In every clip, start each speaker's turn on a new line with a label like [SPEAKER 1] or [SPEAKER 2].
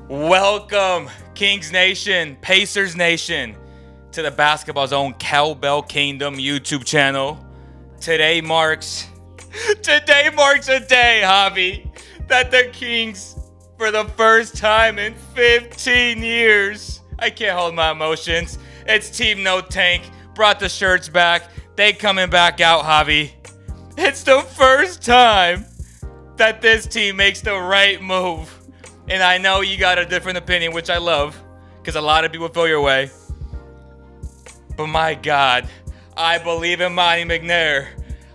[SPEAKER 1] Welcome, Kings Nation, Pacers Nation, to the Basketball's own Cowbell Kingdom YouTube channel. Today marks a day, Javi, that the Kings, for the first time in 15 years, I can't hold my emotions. It's Team No Tank, brought the shirts back. They coming back out, Javi. It's the first time that this team makes the right move. And I know you got a different opinion, which I love, because a lot of people feel your way. But my God, I believe in Monty McNair.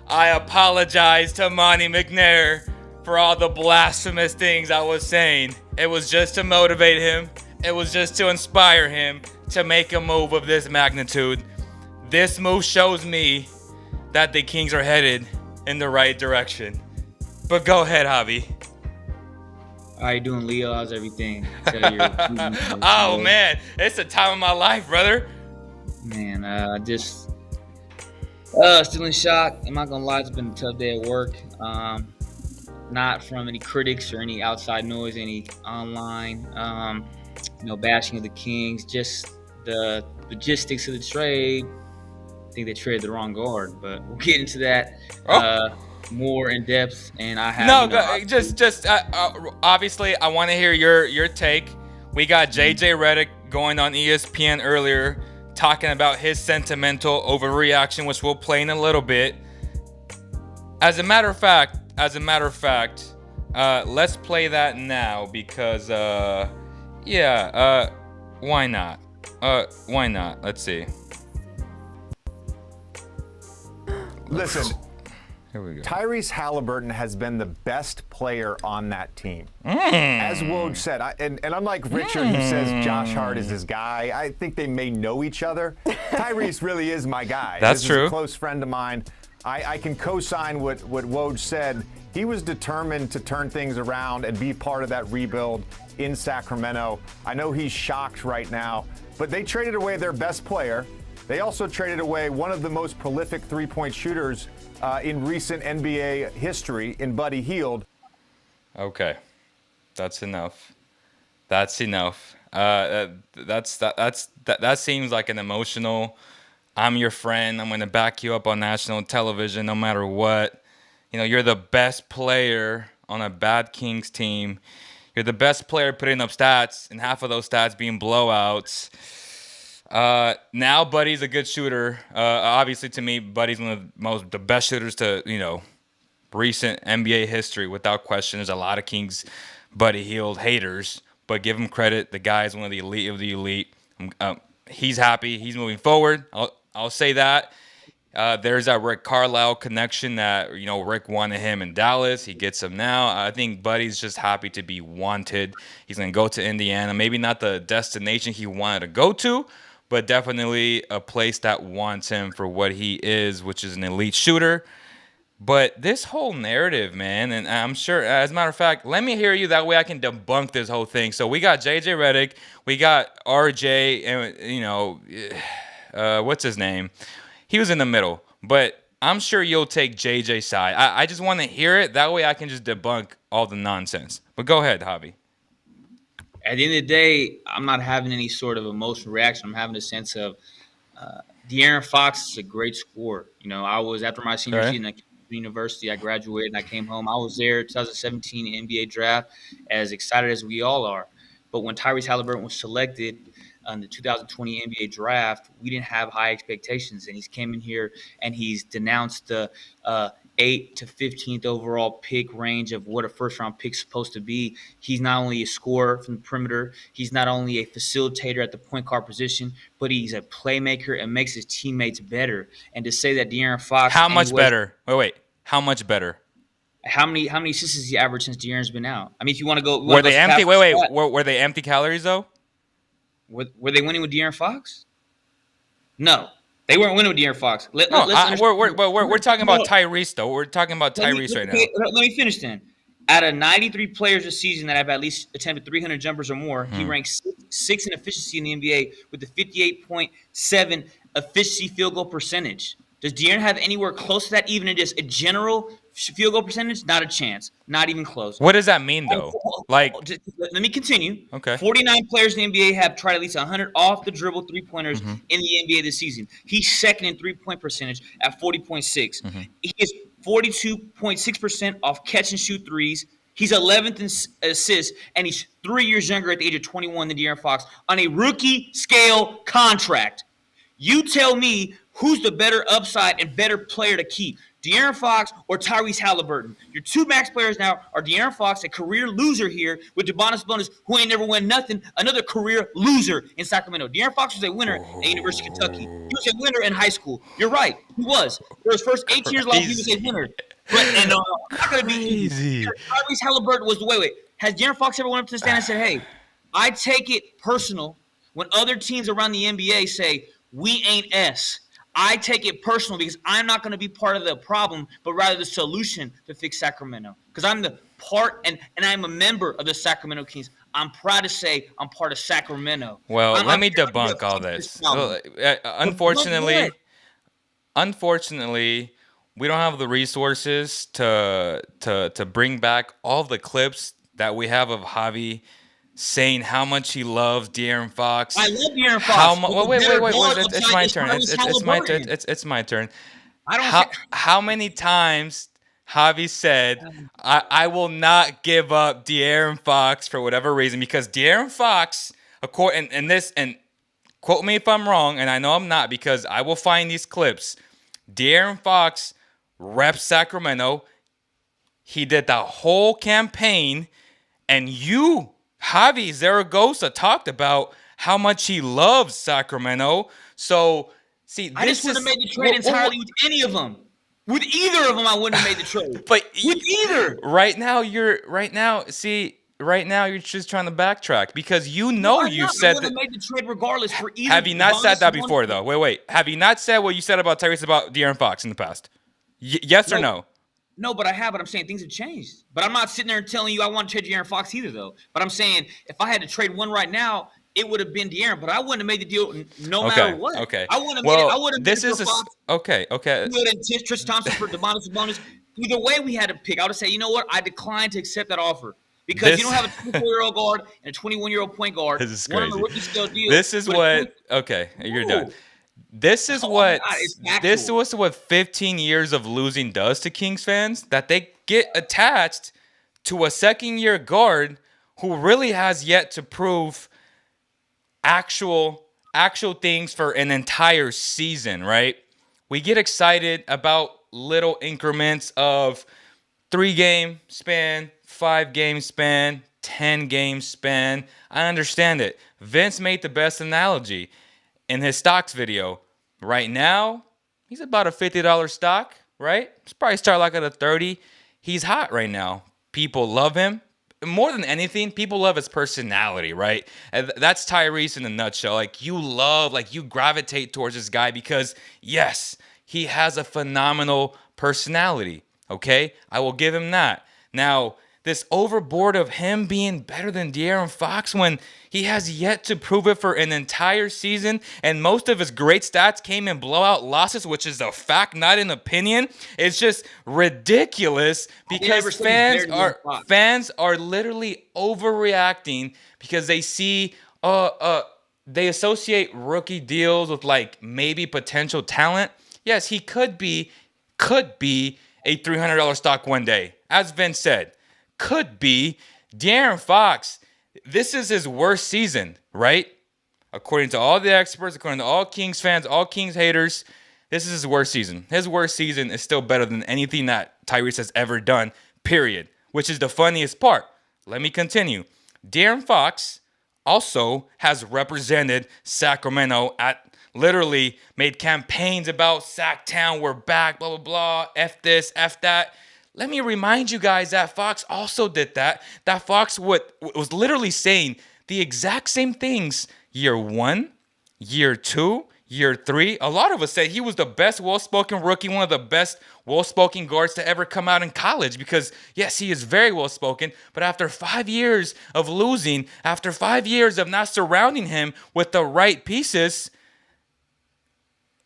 [SPEAKER 1] I apologize to Monty McNair for all the blasphemous things I was saying. It was just to motivate him. It was just to inspire him to make a move of this magnitude. This move shows me that the Kings are headed in the right direction. But go ahead, Javi.
[SPEAKER 2] How you doing, Leo? How's everything?
[SPEAKER 1] Oh, man. It's the time of my life, brother.
[SPEAKER 2] Man, still in shock. I'm not going to lie. It's been a tough day at work. Not from any critics or any outside noise, any online, bashing of the Kings. Just the logistics of the trade. I think they traded the wrong guard, but we'll get into that. More in depth, and I have
[SPEAKER 1] obviously I want to hear your take. We got JJ Redick going on ESPN earlier talking about his sentimental overreaction, which we'll play in a little bit. As a matter of fact, let's play that now because why not? Let's see.
[SPEAKER 3] Listen,
[SPEAKER 1] here we go.
[SPEAKER 3] Tyrese Hailburton has been the best player on that team. As Woj said, and unlike Richard who says Josh Hart is his guy, I think they may know each other. Tyrese really is my guy.
[SPEAKER 1] That's
[SPEAKER 3] this
[SPEAKER 1] true.
[SPEAKER 3] Is a close friend of mine. I can co-sign what Woj said. He was determined to turn things around and be part of that rebuild in Sacramento. I know he's shocked right now, but they traded away their best player. They also traded away one of the most prolific three-point shooters in recent NBA history in Buddy Hield.
[SPEAKER 1] Okay, that's enough. That seems like an emotional. I'm your friend. I'm going to back you up on national television no matter what. You know, you're the best player on a bad Kings team. You're the best player putting up stats, and half of those stats being blowouts. Now Buddy's a good shooter. Obviously, to me, Buddy's one of the best shooters to recent NBA history, without question. There's a lot of Kings Buddy Hield haters, but give him credit. The guy is one of the elite of the elite. He's happy. He's moving forward. I'll say that. There's that Rick Carlisle connection that Rick wanted him in Dallas. He gets him now. I think Buddy's just happy to be wanted. He's gonna go to Indiana. Maybe not the destination he wanted to go to, but definitely a place that wants him for what he is, which is an elite shooter. But this whole narrative, man, and I'm sure, as a matter of fact, let me hear you. That way I can debunk this whole thing. So we got JJ Redick, we got RJ, and, what's his name? He was in the middle. But I'm sure you'll take JJ's side. I just want to hear it. That way I can just debunk all the nonsense. But go ahead, Javi.
[SPEAKER 2] At the end of the day, I'm not having any sort of emotional reaction. I'm having a sense of De'Aaron Fox is a great scorer. I was, after my senior season at university, I graduated and I came home. I was there 2017 NBA draft, as excited as we all are. But when Tyrese Hailburton was selected in the 2020 NBA draft, we didn't have high expectations. And he's came in here and he's denounced the 8th to 15th overall pick range of what a first-round pick's supposed to be. He's not only a scorer from the perimeter, he's not only a facilitator at the point guard position, but he's a playmaker and makes his teammates better. And to say that De'Aaron Fox...
[SPEAKER 1] How much better? Wait. How much better?
[SPEAKER 2] How many assists has he averaged since De'Aaron's been out? I mean, if you want to go...
[SPEAKER 1] Were they empty? Were they empty calories, though?
[SPEAKER 2] Were they winning with De'Aaron Fox? No. They weren't winning with De'Aaron Fox.
[SPEAKER 1] We're talking about Tyrese, though. We're talking about Tyrese right now.
[SPEAKER 2] Let me finish then. Out of 93 players this season that have at least attempted 300 jumpers or more, he ranks sixth in efficiency in the NBA with a 58.7 efficiency field goal percentage. Does De'Aaron have anywhere close to that, even in just a general Field goal percentage, not a chance. Not even close.
[SPEAKER 1] What does that mean, though? Like,
[SPEAKER 2] let me continue.
[SPEAKER 1] Okay.
[SPEAKER 2] 49 players in the NBA have tried at least 100 off the dribble three-pointers in the NBA this season. He's second in three-point percentage at 40.6. He is 42.6% off catch and shoot threes. He's 11th in assists, and he's 3 years younger at the age of 21 than De'Aaron Fox on a rookie scale contract. You tell me who's the better upside and better player to keep, De'Aaron Fox or Tyrese Haliburton. Your two max players now are De'Aaron Fox, a career loser here, with Sabonis, who ain't never won nothing, another career loser in Sacramento. De'Aaron Fox was a winner at University of Kentucky. He was a winner in high school. You're right, he was. For his first 18 years of life, he was a winner. But I'm not going to be easy. Tyrese Haliburton was the way. Has De'Aaron Fox ever went up to the stand and said, hey, I take it personal when other teams around the NBA say, we ain't S. I take it personal because I'm not going to be part of the problem, but rather the solution to fix Sacramento. Because I'm the part, and I'm a member of the Sacramento Kings. I'm proud to say I'm part of Sacramento.
[SPEAKER 1] Well, let me debunk all this. Unfortunately, we don't have the resources to bring back all the clips that we have of Javi saying how much he loves De'Aaron Fox.
[SPEAKER 2] I love De'Aaron Fox.
[SPEAKER 1] Wait. It's my turn. It's my turn. How many times Javi said, I will not give up De'Aaron Fox for whatever reason, because De'Aaron Fox, and quote me if I'm wrong, and I know I'm not because I will find these clips. De'Aaron Fox reps Sacramento. He did the whole campaign, and Javi Zaragoza talked about how much he loves Sacramento. So, see,
[SPEAKER 2] I just wouldn't have made the trade entirely with any of them. With either of them, I wouldn't have made the trade.
[SPEAKER 1] But
[SPEAKER 2] with either.
[SPEAKER 1] Right now you're just trying to backtrack because you said
[SPEAKER 2] I would have made the trade regardless for either.
[SPEAKER 1] Have you not said that before, though? Wait. Have you not said what you said about Tyrese about De'Aaron Fox in the past? Yes or no?
[SPEAKER 2] No, but I have. But I'm saying things have changed. But I'm not sitting there and telling you I want to trade De'Aaron Fox either, though. But I'm saying if I had to trade one right now, it would have been De'Aaron. But I wouldn't have made the deal no matter what.
[SPEAKER 1] Okay.
[SPEAKER 2] I wouldn't have made it. I would have
[SPEAKER 1] this
[SPEAKER 2] made
[SPEAKER 1] is
[SPEAKER 2] it for Fox.
[SPEAKER 1] Okay.
[SPEAKER 2] We would have Tristan Thompson for Sabonis. Either way, we had to pick. I would have said, you know what? I declined to accept that offer. Because you don't have a 24-year-old guard and a 21-year-old point guard.
[SPEAKER 1] This is crazy.
[SPEAKER 2] On a rookie scale deal.
[SPEAKER 1] This is what. Okay, you're done. This is what 15 years of losing does to Kings fans, that they get attached to a second-year guard who really has yet to prove actual things for an entire season, right? We get excited about little increments of 3-game span, 5-game span, 10-game span. I understand it. Vince made the best analogy in his stocks video. Right now, he's about a $50 stock, right? He's probably start like at a 30. He's hot right now. People love him. More than anything, people love his personality, right? And that's Tyrese in a nutshell. Like, you gravitate towards this guy because, yes, he has a phenomenal personality, okay? I will give him that. Now, this overboard of him being better than De'Aaron Fox when he has yet to prove it for an entire season, and most of his great stats came in blowout losses, which is a fact, not an opinion. It's just ridiculous because fans are literally overreacting because they see they associate rookie deals with like maybe potential talent. Yes, he could be a $300 stock one day, as Vince said. Could be. De'Aaron Fox, this is his worst season, right? According to all the experts, according to all Kings fans, all Kings haters, this is his worst season. His worst season is still better than anything that Tyrese has ever done, period, which is the funniest part. Let me continue. De'Aaron Fox also has represented Sacramento literally made campaigns about Sacktown, we're back, blah, blah, blah, F this, F that. Let me remind you guys that Fox also did that. That Fox was literally saying the exact same things year 1, year 2, year 3. A lot of us said he was the best well-spoken rookie, one of the best well-spoken guards to ever come out in college because, yes, he is very well-spoken, but after 5 years of losing, after 5 years of not surrounding him with the right pieces,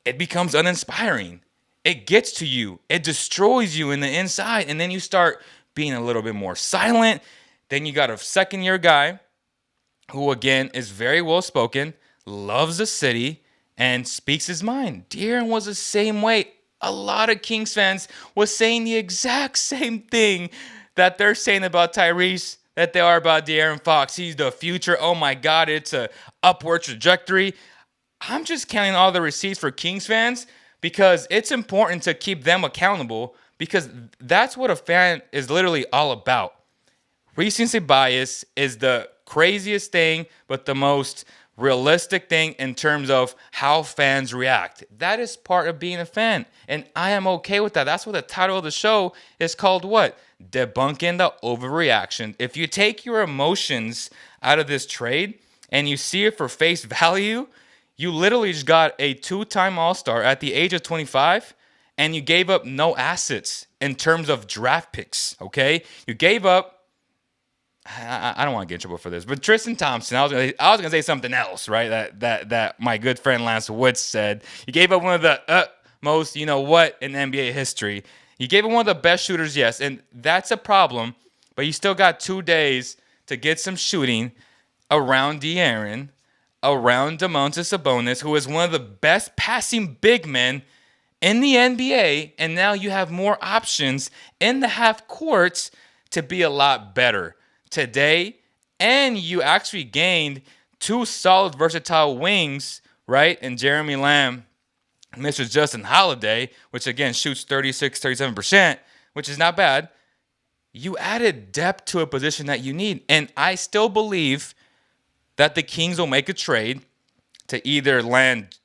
[SPEAKER 1] it becomes uninspiring. it gets to you. It destroys you in the inside. And then you start being a little bit more silent. Then you got a second-year guy who, again, is very well-spoken, loves the city, and speaks his mind. De'Aaron was the same way. A lot of Kings fans was saying the exact same thing that they're saying about Tyrese, that they are about De'Aaron Fox. He's the future. Oh, my God, it's a upward trajectory. I'm just counting all the receipts for Kings fans because it's important to keep them accountable because that's what a fan is literally all about. Recency bias is the craziest thing, but the most realistic thing in terms of how fans react. That is part of being a fan, and I am okay with that. That's what the title of the show is called, what? Debunking the overreaction. If you take your emotions out of this trade and you see it for face value, you literally just got a two-time All-Star at the age of 25, and you gave up no assets in terms of draft picks, okay? You gave up, I don't want to get in trouble for this, but Tristan Thompson, I was gonna say something else, right? That my good friend Lance Woods said. You gave up one of the most, you know what, in NBA history. You gave him one of the best shooters, yes, and that's a problem, but you still got 2 days to get some shooting around De'Aaron, around Domas Sabonis, who is one of the best passing big men in the NBA, and now you have more options in the half courts to be a lot better today, and you actually gained 2 solid versatile wings, right? And Jeremy Lamb, Mr. Justin Holiday, which again shoots 37%, which is not bad. You added depth to a position that you need, and I still believe that the Kings will make a trade to either land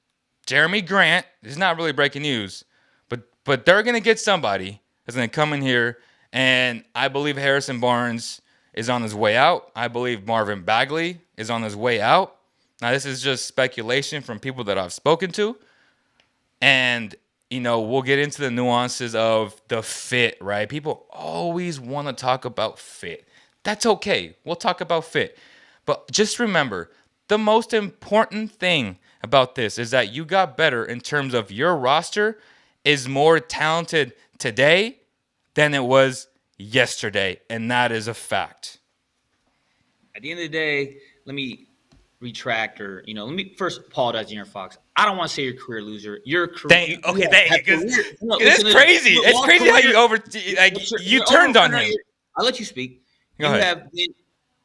[SPEAKER 1] Jeremy Grant. This is not really breaking news, but they're going to get somebody that's going to come in here, and I believe Harrison Barnes is on his way out. I believe Marvin Bagley is on his way out. Now, this is just speculation from people that I've spoken to, and, you know, we'll get into the nuances of the fit, right? People always want to talk about fit. That's okay. We'll talk about fit. But just remember, the most important thing about this is that you got better in terms of your roster is more talented today than it was yesterday, and that is a fact.
[SPEAKER 2] At the end of the day, let me retract let me first apologize to Aaron Fox. I don't want to say you're a career loser. You're a career.
[SPEAKER 1] Thank you. It's crazy. It's crazy how you turned on him.
[SPEAKER 2] I'll let you speak.
[SPEAKER 1] Go ahead.
[SPEAKER 2] Have been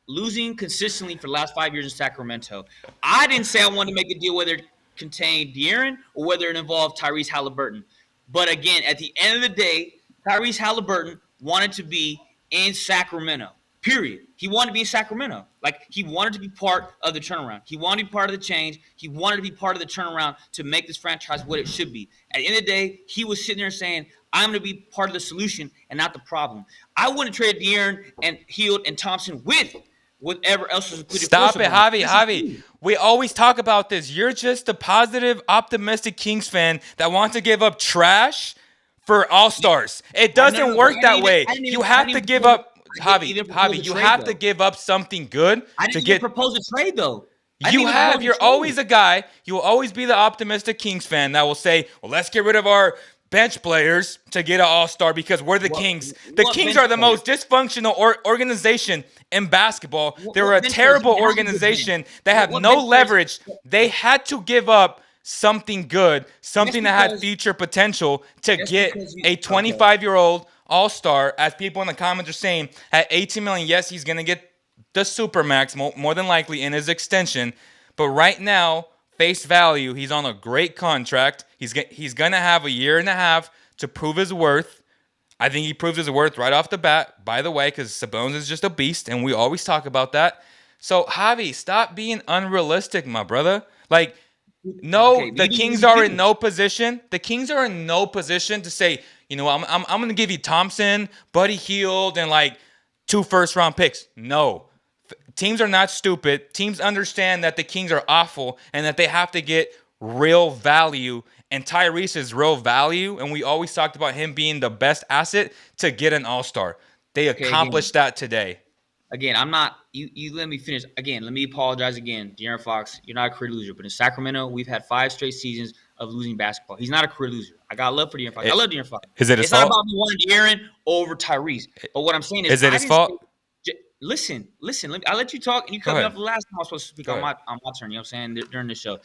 [SPEAKER 2] losing consistently for the last 5 years in Sacramento. I didn't say I wanted to make a deal whether it contained De'Aaron or whether it involved Tyrese Haliburton. But again, at the end of the day, Tyrese Haliburton wanted to be in Sacramento, period. He wanted to be in Sacramento. Like, he wanted to be part of the turnaround. He wanted to be part of the change. He wanted to be part of the turnaround to make this franchise what it should be. At the end of the day, he was sitting there saying, I'm going to be part of the solution and not the problem. I wouldn't trade De'Aaron and Hield and Thompson with whatever else was included.
[SPEAKER 1] Stop it, Javi. We always talk about this. You're just a positive, optimistic Kings fan that wants to give up trash for all-stars. It doesn't work that way. You have to give up, Javi, you have to give up something good to get.
[SPEAKER 2] Propose a trade, though.
[SPEAKER 1] You're always a guy. You will always be the optimistic Kings fan that will say, well, let's get rid of our bench players to get an all-star because we're the Kings. The Kings are the most dysfunctional organization in basketball. They're a terrible organization. They have no leverage. They had to give up something good, something that had future potential to get a 25-year-old all-star, as people in the comments are saying, at $18 million. Yes, he's going to get the supermax more than likely in his extension. But right now, face value, he's on a great contract. He's going to have a year and a half to prove his worth. I think he proves his worth right off the bat, by the way, because Sabonis is just a beast, and we always talk about that. So, Javi, stop being unrealistic, my brother. Like, no, the Kings are in no position. The Kings are in no position to say, you know, I'm going to give you Thompson, Buddy Hield, and like 2 first-round picks. No. Teams are not stupid. Teams understand that the Kings are awful and that they have to get real value. And Tyrese is real value, and we always talked about him being the best asset to get an all-star. They accomplished that today.
[SPEAKER 2] Again, I'm not – you let me finish. Again, let me apologize again. De'Aaron Fox, you're not a career loser. But in Sacramento, we've had 5 straight seasons of losing basketball. He's not a career loser. I got love for De'Aaron Fox. I love De'Aaron Fox.
[SPEAKER 1] Is it his
[SPEAKER 2] It's
[SPEAKER 1] fault?
[SPEAKER 2] not about me wanting De'Aaron over Tyrese. But what I'm saying
[SPEAKER 1] Is it his fault?
[SPEAKER 2] Listen. I'll let you talk, and you cut me off the last time I was supposed to speak on my turn. You know what I'm saying? During the show,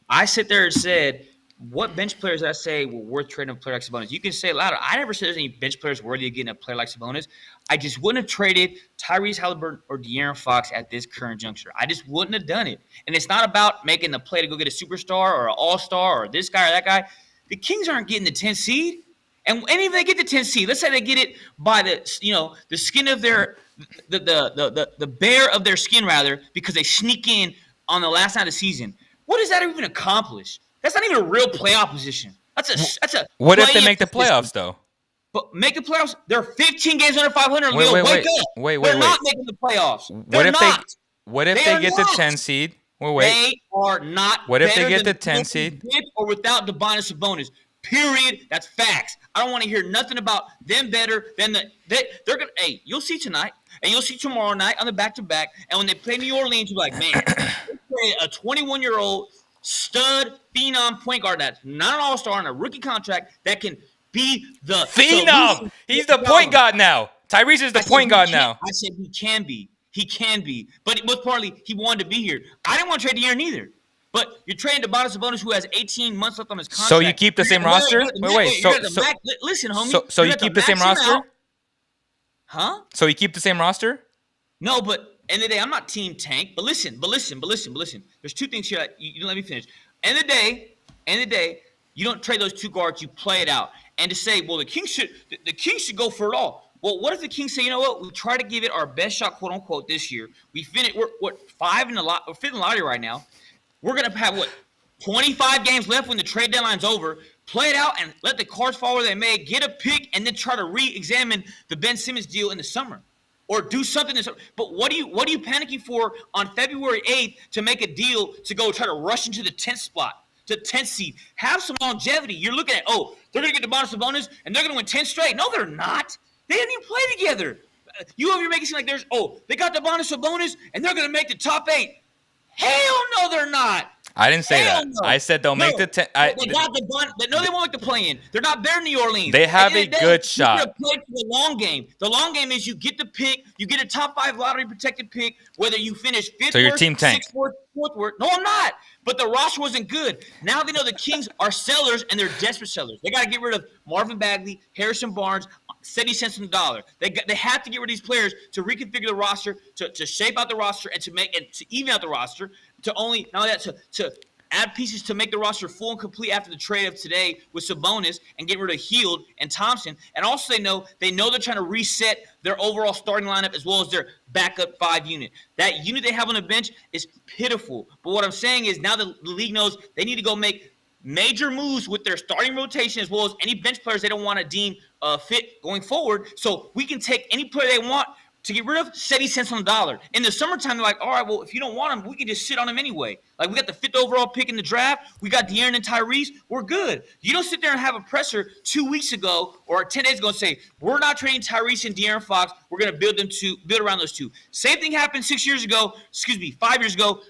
[SPEAKER 2] I sit there and said, what bench players I say were worth trading a player like Sabonis? You can say it louder. I never said there's any bench players worthy of getting a player like Sabonis. I just wouldn't have traded Tyrese, Hailburton, or De'Aaron Fox at this current juncture. I just wouldn't have done it. And it's not about making the play to go get a superstar or an all-star or this guy or that guy. The Kings aren't getting the 10th seed. And if they get the 10th seed, let's say they get it by the skin of their the bare of their skin rather, because they sneak in on the last night of the season. What does that even accomplish? That's not even a real playoff position. That's a.
[SPEAKER 1] What if they make the playoffs though?
[SPEAKER 2] But make the playoffs. They're 15 games under 500.
[SPEAKER 1] Wait,
[SPEAKER 2] They're not making the playoffs.
[SPEAKER 1] What if they get the 10 seed?
[SPEAKER 2] They are not.
[SPEAKER 1] What if they get the 10 seed?
[SPEAKER 2] With or without Domas Sabonis. Period. That's facts. I don't want to hear nothing about them better than they're gonna. Hey, you'll see tonight, and you'll see tomorrow night on the back-to-back. And when they play New Orleans, you'll be like, man, a 21-year-old stud phenom point guard that's not an all-star on a rookie contract that can be the
[SPEAKER 1] phenom. He's the point guard now. Tyrese is the point guard now.
[SPEAKER 2] I said he can be. He can be. But it was partly he wanted to be here. I didn't want to trade De'Aaron either. But you're trading Domas Sabonis, who has 18 months left on his contract.
[SPEAKER 1] So you keep the same roster? Wait.
[SPEAKER 2] Listen, homie.
[SPEAKER 1] So you keep the same roster?
[SPEAKER 2] Huh?
[SPEAKER 1] So you keep the same roster?
[SPEAKER 2] No, but end of the day, I'm not team tank. But listen. There's two things here. You let me finish. End of the day, you don't trade those two guards. You play it out. And to say, well, the Kings should go for it all. Well, what if the Kings say, you know what? We try to give it our best shot, quote unquote, this year. We're fifth in the lottery right now. We're going to have, 25 games left when the trade deadline's over. Play it out and let the cards fall where they may. Get a pick and then try to re-examine the Ben Simmons deal in the summer. Or do something this summer. But what are you panicking for on February 8th to make a deal to go try to rush into the 10th spot, to 10th seed? Have some longevity. You're looking at, they're going to get Domas Sabonis and they're going to win 10 straight. No, they're not. They didn't even play together. You're making it seem like they got Domas Sabonis and they're going to make the top 8. Hell no, they're not.
[SPEAKER 1] I didn't say that. No. I said they'll make the 10.
[SPEAKER 2] They won't make the play-in. They're not better than New Orleans.
[SPEAKER 1] They have a good shot.
[SPEAKER 2] You play for the long game. The long game is you get the pick. You get a top 5 lottery protected pick, whether you finish 5th.
[SPEAKER 1] So your team tank.
[SPEAKER 2] 6th, 4th. No, I'm not. But the roster wasn't good. Now they know the Kings are sellers, and they're desperate sellers. They got to get rid of Marvin Bagley, Harrison Barnes, 70 cents on the dollar. They have to get rid of these players to reconfigure the roster, to shape out the roster, and to even out the roster. To add pieces to make the roster full and complete after the trade of today with Sabonis and get rid of Hield and Thompson. And also they know they're trying to reset their overall starting lineup as well as their backup 5 unit. That unit they have on the bench is pitiful. But what I'm saying is now the league knows they need to go make major moves with their starting rotation as well as any bench players they don't want to deem fit going forward. So we can take any player they want to get rid of 70 cents on the dollar. In the summertime, they're like, all right, well, if you don't want him, we can just sit on him anyway. Like, we got the 5th overall pick in the draft. We got De'Aaron and Tyrese. We're good. You don't sit there and have a presser 2 weeks ago or 10 days ago and say, we're not trading Tyrese and De'Aaron Fox. We're going to build around those two. Same thing happened 5 years ago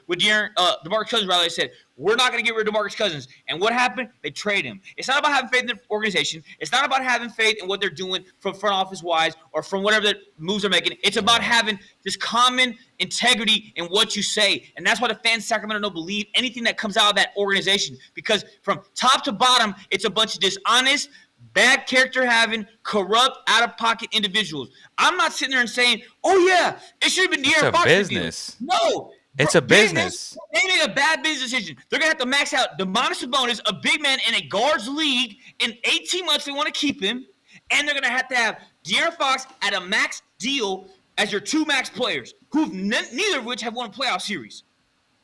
[SPEAKER 2] with DeMarcus Cousins. They said, we're not going to get rid of DeMarcus Cousins. And what happened? They trade him. It's not about having faith in the organization. It's not about having faith in what they're doing from front office wise or from whatever the moves they're making. It's about having this common integrity in what you say. And that's why the fans of Sacramento don't believe anything that comes out of that organization. Because from top to bottom, it's a bunch of dishonest, bad character having, corrupt, out-of-pocket individuals. I'm not sitting there and saying, oh, yeah, it should have been De'Aaron Fox.
[SPEAKER 1] It's a business.
[SPEAKER 2] No.
[SPEAKER 1] It's a business.
[SPEAKER 2] They made a bad business decision. They're going to have to max out Domas Sabonis, a big man in a guards league. In 18 months, they want to keep him. And they're going to have De'Aaron Fox at a max deal as your 2 max players, neither of which have won a playoff series.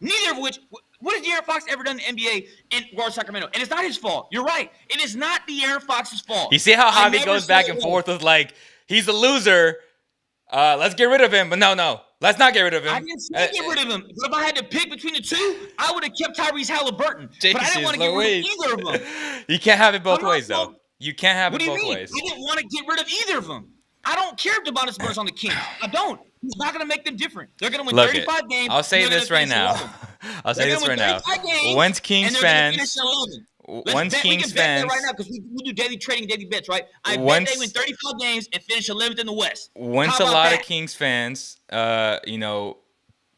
[SPEAKER 2] Neither of which – what has De'Aaron Fox ever done in the NBA in guard Sacramento? And it's not his fault. You're right. It is not De'Aaron Fox's fault.
[SPEAKER 1] You see how Javi goes back and forth with, like, he's a loser. Let's get rid of him. But no. Let's not get rid of him.
[SPEAKER 2] I didn't say get rid of him. But if I had to pick between the two, I would have kept Tyrese Hailburton. But I didn't want to get rid of either of them.
[SPEAKER 1] You can't have it both ways, though. You can't have it both ways.
[SPEAKER 2] I didn't want to get rid of either of them. I don't care if Domas Sabonis on the Kings. I don't. He's not going to make them different. They're going to win 35 games.
[SPEAKER 1] I'll say this right now. Once Kings fans once
[SPEAKER 2] We
[SPEAKER 1] Kings
[SPEAKER 2] can bet that
[SPEAKER 1] fans,
[SPEAKER 2] right now because we do daily trading, daily bets, right? I bet they win
[SPEAKER 1] once
[SPEAKER 2] 35 games and finish 11th in the West.
[SPEAKER 1] once
[SPEAKER 2] How
[SPEAKER 1] a
[SPEAKER 2] about
[SPEAKER 1] lot
[SPEAKER 2] that?
[SPEAKER 1] of Kings fans,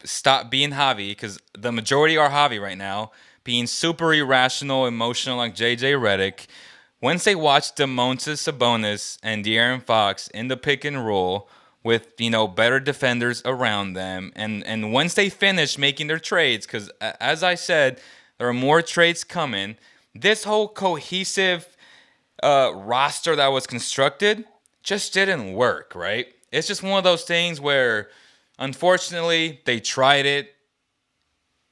[SPEAKER 1] stop being Javi, because the majority are Javi right now, being super irrational, emotional like JJ Redick. Once they watch Domas, Sabonis, and De'Aaron Fox in the pick and roll with better defenders around them, and once they finish making their trades, because as I said, there are more trades coming. This whole cohesive roster that was constructed just didn't work, right? It's just one of those things where, unfortunately, they tried it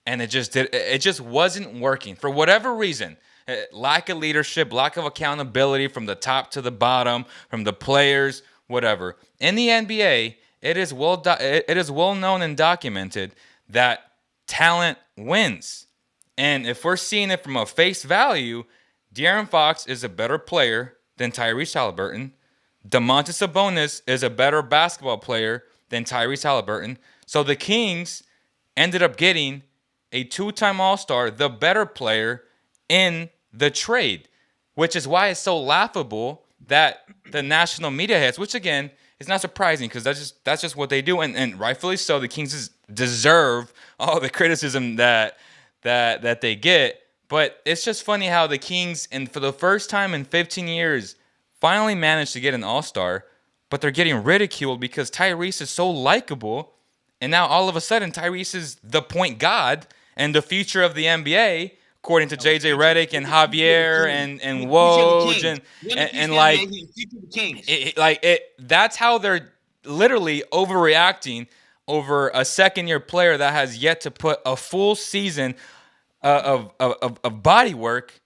[SPEAKER 1] and it just wasn't working for whatever reason. Lack of leadership, lack of accountability from the top to the bottom, from the players, whatever. In the NBA, it is well known and documented that talent wins. And if we're seeing it from a face value, De'Aaron Fox is a better player than Tyrese Halliburton. Domantas Sabonis is a better basketball player than Tyrese Halliburton. So the Kings ended up getting a two-time All-Star, the better player in the trade, which is why it's so laughable that the national media heads, which again is not surprising because that's just what they do, and rightfully so. The Kings deserve all the criticism that they get, but it's just funny how the Kings, and for the first time in 15 years, finally managed to get an All-Star, but they're getting ridiculed because Tyrese is so likable, and now all of a sudden Tyrese is the point god and the future of the NBA, according to JJ Redick and Javier and Woj that's how they're literally overreacting over a second-year player that has yet to put a full season of body work.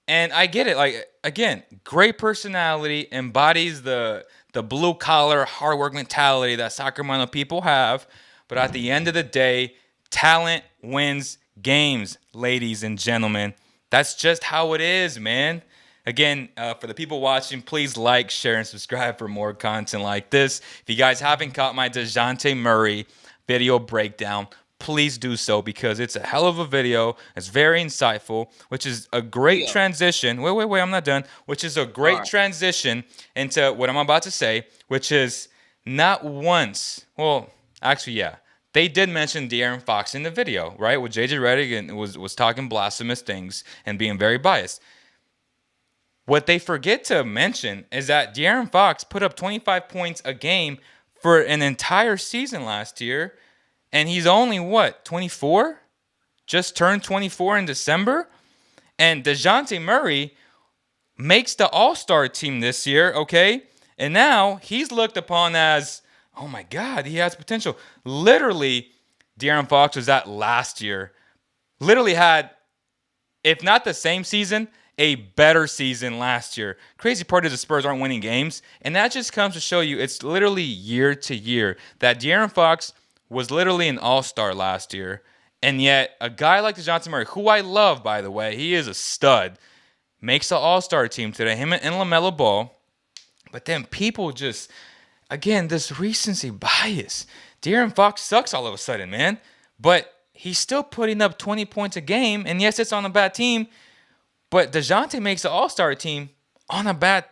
[SPEAKER 1] And I get it. Like, again, great personality, embodies the blue-collar, hard work mentality that Sacramento people have. But at the end of the day, talent wins games, ladies and gentlemen. That's just how it is, man. Again, for the people watching, please like, share, and subscribe for more content like this. If you guys haven't caught my DeJounte Murray video breakdown, please do so because it's a hell of a video. It's very insightful, which is a great transition. Wait, I'm not done. Which is a great transition into what I'm about to say, which is not once. Well, actually, yeah. They did mention De'Aaron Fox in the video, right? With JJ Redick and was talking blasphemous things and being very biased. What they forget to mention is that De'Aaron Fox put up 25 points a game for an entire season last year. And he's only, 24? Just turned 24 in December? And DeJounte Murray makes the All-Star team this year, okay? And now he's looked upon as, oh my God, he has potential. Literally, De'Aaron Fox was at last year. Literally had, if not the same season, a better season last year. Crazy part is the Spurs aren't winning games. And that just comes to show you it's literally year to year that De'Aaron Fox was literally an all-star last year. And yet, a guy like DeJounte Murray, who I love, by the way, he is a stud, makes the all-star team today, him and LaMelo Ball. But then people just, again, this recency bias. De'Aaron Fox sucks all of a sudden, man. But he's still putting up 20 points a game. And yes, it's on a bad team. But DeJounte makes the all-star team on a bad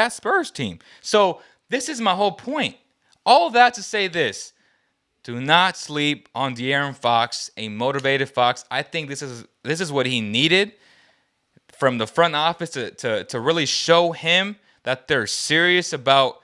[SPEAKER 1] Spurs team. So this is my whole point. All of that to say this. Do not sleep on De'Aaron Fox, a motivated Fox. I think this is what he needed from the front office to really show him that they're serious about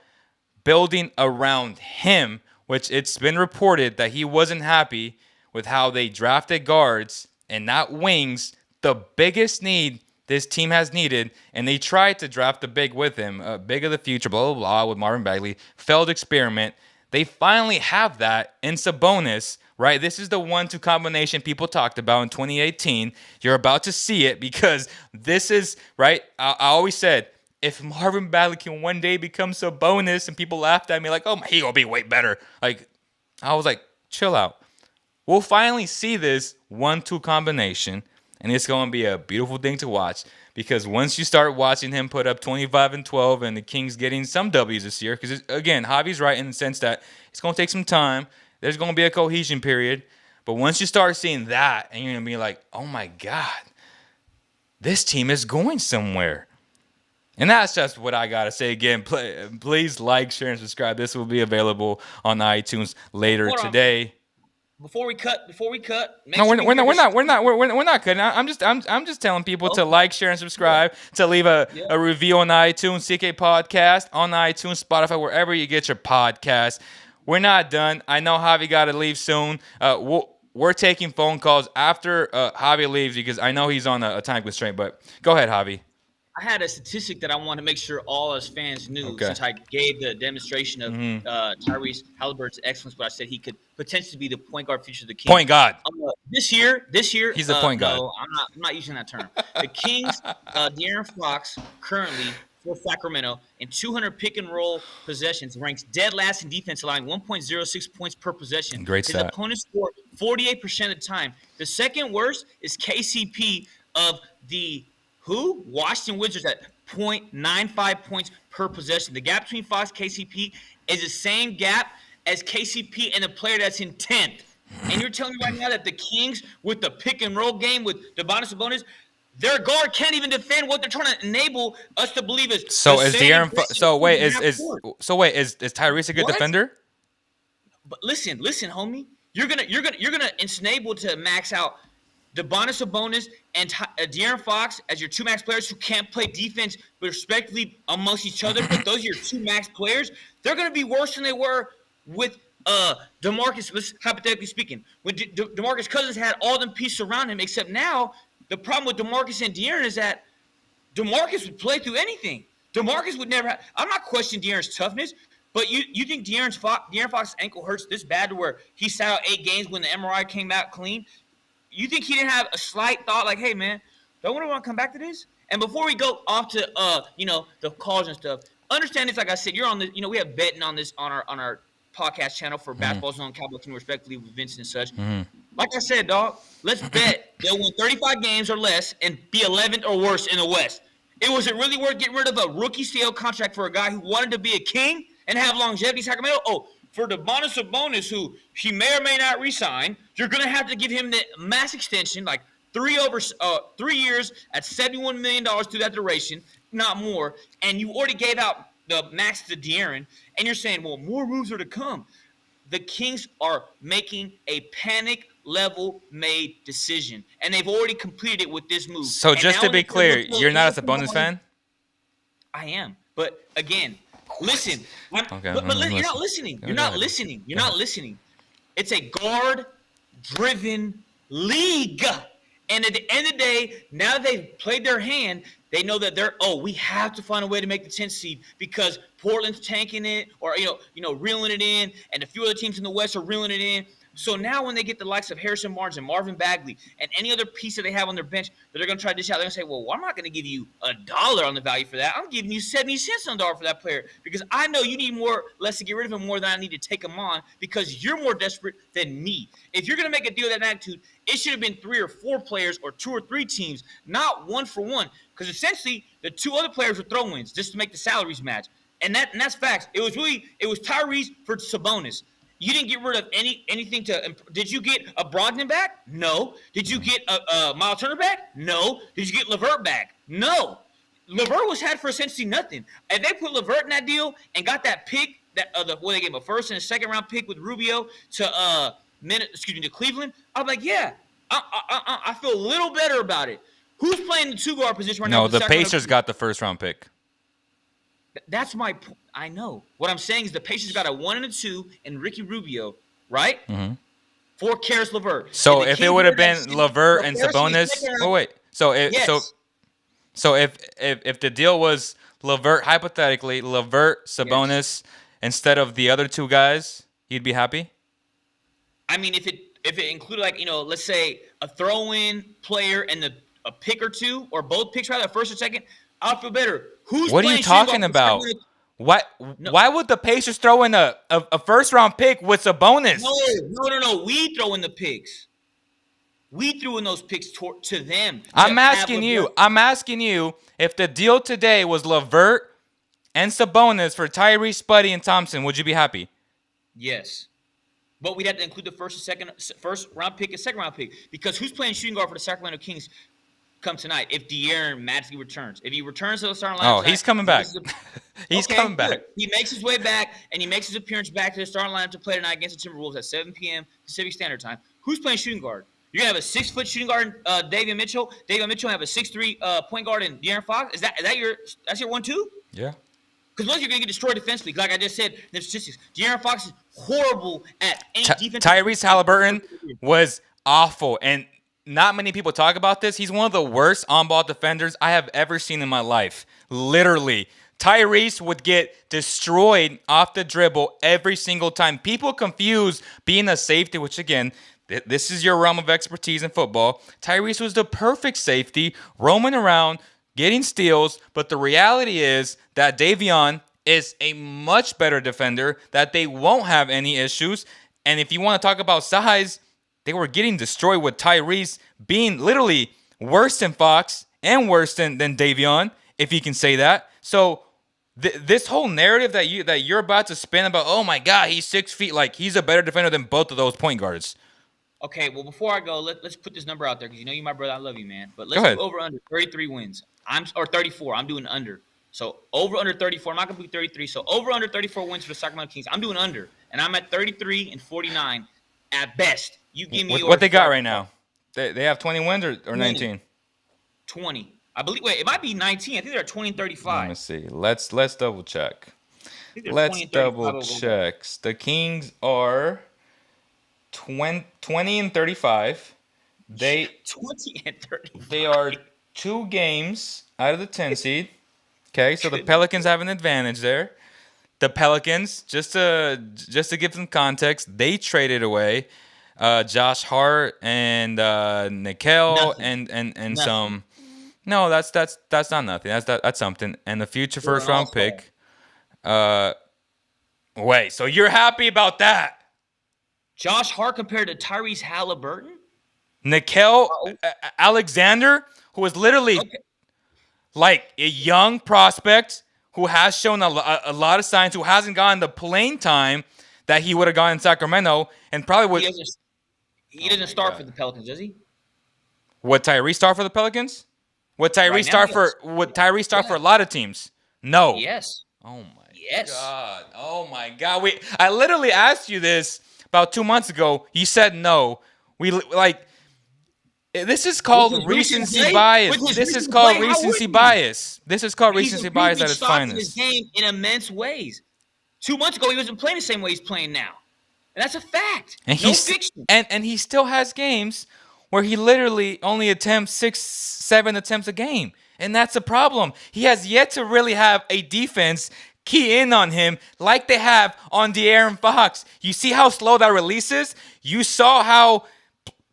[SPEAKER 1] building around him, which it's been reported that he wasn't happy with how they drafted guards and not wings, the biggest need this team has needed, and they tried to draft the big with him, big of the future, blah, blah, blah, with Marvin Bagley. Failed experiment. They finally have that in Sabonis, right? This is the 1-2 combination people talked about in 2018. You're about to see it because this is, right? I always said, if Marvin Bagley can one day become Sabonis, and people laughed at me like, oh, he will be way better. Like, I was like, chill out. We'll finally see this 1-2 combination, and it's going to be a beautiful thing to watch. Because once you start watching him put up 25 and 12 and the Kings getting some W's this year, because, again, Javi's right in the sense that it's going to take some time. There's going to be a cohesion period. But once you start seeing that, and you're going to be like, oh, my God, this team is going somewhere. And that's just what I got to say. Again, please like, share, and subscribe. This will be available on iTunes later today.
[SPEAKER 2] Before we cut,
[SPEAKER 1] No, we're not cutting. I'm just telling people to like, share, and subscribe. To leave a review on iTunes, CK Podcast on iTunes, Spotify, wherever you get your podcast. We're not done. I know Javi got to leave soon. We're taking phone calls after Javi leaves because I know he's on a time constraint. But go ahead, Javi.
[SPEAKER 2] I had a statistic that I want to make sure all us fans knew since I gave the demonstration of Tyrese Haliburton's excellence, but I said he could potentially be the point guard future of the Kings.
[SPEAKER 1] Point guard.
[SPEAKER 2] This year,
[SPEAKER 1] he's the point guard.
[SPEAKER 2] No, I'm not using that term. The Kings, De'Aaron Fox, currently for Sacramento in 200 pick and roll possessions, ranks dead last in defense, allowing 1.06 points per possession.
[SPEAKER 1] Great stat.
[SPEAKER 2] His opponents score 48% of the time. The second worst is KCP of the Washington Wizards at 0.95 points per possession. The gap between Fox and KCP is the same gap as KCP and the player that's in 10th. And you're telling me right now that the Kings, with the pick and roll game with Sabonis, their guard can't even defend what they're trying to enable us to believe is.
[SPEAKER 1] So is De'Aaron? So wait, is Tyrese a good defender?
[SPEAKER 2] But listen, homie, you're gonna enable to max out Sabonis and De'Aaron Fox as your two max players who can't play defense respectively amongst each other, but those are your two max players. They're going to be worse than they were with DeMarcus, hypothetically speaking. When DeMarcus Cousins had all them pieces around him, except now the problem with DeMarcus and De'Aaron is that DeMarcus would play through anything. DeMarcus would never have – I'm not questioning De'Aaron's toughness, but you think De'Aaron Fox's ankle hurts this bad to where he sat out 8 games when the MRI came out clean? You think he didn't have a slight thought like, hey, man, don't we want to come back to this? And before we go off to, the calls and stuff, understand this, like I said, you're on the, we have betting on this on our podcast channel for Basketball Zone, Cowboy King, respectively, with Vincent and such. Like I said, dog, let's bet they'll win 35 games or less and be 11th or worse in the West. It was it really worth getting rid of a rookie scale contract for a guy who wanted to be a king and have longevity in Sacramento? Oh, for Sabonis, who he may or may not resign, you're going to have to give him the max extension, like 3 years at $71 million through that duration, not more. And you already gave out the max to De'Aaron, and you're saying, well, more moves are to come. The Kings are making a panic-level made decision, and they've already completed it with this move.
[SPEAKER 1] So just to be clear, you're not a Sabonis fan?
[SPEAKER 2] I am. But, again, listen.
[SPEAKER 1] Okay,
[SPEAKER 2] but you're not listening. You're not listening. You're not listening. It's a guard-driven league. And at the end of the day, now they've played their hand, they know that we have to find a way to make the 10th seed because Portland's tanking it or, reeling it in, and a few other teams in the West are reeling it in. So now when they get the likes of Harrison Barnes and Marvin Bagley and any other piece that they have on their bench that they're going to try to dish out, they're going to say, well, I'm not going to give you $1 on the value for that. I'm giving you 70 cents on the dollar for that player because I know you need less to get rid of him more than I need to take him on because you're more desperate than me. If you're going to make a deal of that magnitude, it should have been 3 or 4 players or 2 or 3 teams, not 1 for 1, because essentially the 2 other players were throw-ins just to make the salaries match. And that's facts. It was Tyrese for Sabonis. You didn't get rid of anything to – did you get a Brogdon back? No. Did you get a Miles Turner back? No. Did you get LeVert back? No. LeVert was had for essentially nothing. If they put LeVert in that deal and got that pick, they gave him a first and a second round pick with Rubio to Cleveland, I'm like, yeah, I feel a little better about it. Who's playing the 2-guard position right now?
[SPEAKER 1] No, the Pacers got the first round pick.
[SPEAKER 2] That's my point. I know. What I'm saying is the Pacers got a 1 and a 2 in Ricky Rubio, right? Mm-hmm. For Karis LeVert.
[SPEAKER 1] So if it would have been LeVert and Sabonis, So if the deal was LeVert, hypothetically, LeVert, Sabonis, instead of the other 2 guys, you'd be happy?
[SPEAKER 2] I mean, if it included let's say a throw-in player and a pick or 2 or both picks, rather, first or second, I'll feel better.
[SPEAKER 1] What are you talking about? Why would the Pacers throw in a first-round pick with Sabonis?
[SPEAKER 2] No. We throw in the picks. We threw in those picks to them.
[SPEAKER 1] I'm asking you if the deal today was LeVert and Sabonis for Tyrese, Buddy, and Thompson, would you be happy?
[SPEAKER 2] Yes. But we'd have to include the first round pick and second round pick because who's playing shooting guard for the Sacramento Kings come tonight if De'Aaron magically returns. If he returns to the starting
[SPEAKER 1] Oh,
[SPEAKER 2] lineup,
[SPEAKER 1] he's coming back. He's
[SPEAKER 2] okay,
[SPEAKER 1] coming back.
[SPEAKER 2] Good. He makes his way back, and he makes his appearance back to the starting lineup to play tonight against the Timberwolves at 7 p.m. Pacific Standard Time. Who's playing shooting guard? You're gonna have a 6-foot shooting guard, Davion Mitchell. Davion Mitchell have a 6'3" point guard in De'Aaron Fox. Is that your 1-2?
[SPEAKER 1] Yeah.
[SPEAKER 2] Because once you're gonna get destroyed defensively, like I just said, the statistics. De'Aaron Fox is horrible at any defense.
[SPEAKER 1] Tyrese Haliburton was awful, and not many people talk about this. He's one of the worst on-ball defenders I have ever seen in my life. Literally. Tyrese would get destroyed off the dribble every single time. People confuse being a safety, which again, this is your realm of expertise in football. Tyrese was the perfect safety, roaming around, getting steals, but the reality is that Davion is a much better defender, that they won't have any issues. And if you want to talk about size, they were getting destroyed with Tyrese being literally worse than Fox and worse than Davion, if you can say that. So this whole narrative that you're about to spin about, oh my God, he's 6 feet, like he's a better defender than both of those point guards.
[SPEAKER 2] Okay, well, before I go, let's put this number out there because you know you're my brother. I love you, man. But
[SPEAKER 1] Go
[SPEAKER 2] let's
[SPEAKER 1] ahead.
[SPEAKER 2] do over under 33 wins. Or 34. I'm doing under. So over under 34. I'm not gonna do 33. So over under 34 wins for the Sacramento Kings. I'm doing under, and I'm at 33 and 49 at best. You give me
[SPEAKER 1] What they got right now? They have 20 wins or 19?
[SPEAKER 2] 20. I believe. Wait, it might be 19. I think they're at 20 and 35.
[SPEAKER 1] Let me see. Let's double check. Let's double check. The Kings are 20 and 35.
[SPEAKER 2] 20 and 35.
[SPEAKER 1] They are 2 games out of the 10 seed. Okay, so the Pelicans have an advantage there. The Pelicans, just to give some context, they traded away Josh Hart and Nickel and some. No, that's not nothing. That's something. And the future first round pick. Wait, so you're happy about that?
[SPEAKER 2] Josh Hart compared to Tyrese Halliburton?
[SPEAKER 1] Nickel Alexander, who is literally like a young prospect who has shown a lot of signs, who hasn't gotten the playing time that he would have gotten in Sacramento, and probably would.
[SPEAKER 2] He doesn't start for the Pelicans, does he?
[SPEAKER 1] Would Tyrese start for the Pelicans? Would Tyrese start for? Would Tyrese start for a lot of teams? No.
[SPEAKER 2] Yes.
[SPEAKER 1] Oh my God. Oh my God. I literally asked you this about 2 months ago. You said no. This is called recency bias. This is called recency bias. This is called recency bias at its finest.
[SPEAKER 2] His game in immense ways. 2 months ago, he wasn't playing the same way he's playing now, and that's a fact.
[SPEAKER 1] And
[SPEAKER 2] no fiction.
[SPEAKER 1] And he still has games where he literally only attempts 6-7 attempts a game, and that's a problem. He has yet to really have a defense key in on him like they have on De'Aaron Fox. You see how slow that release is? You saw how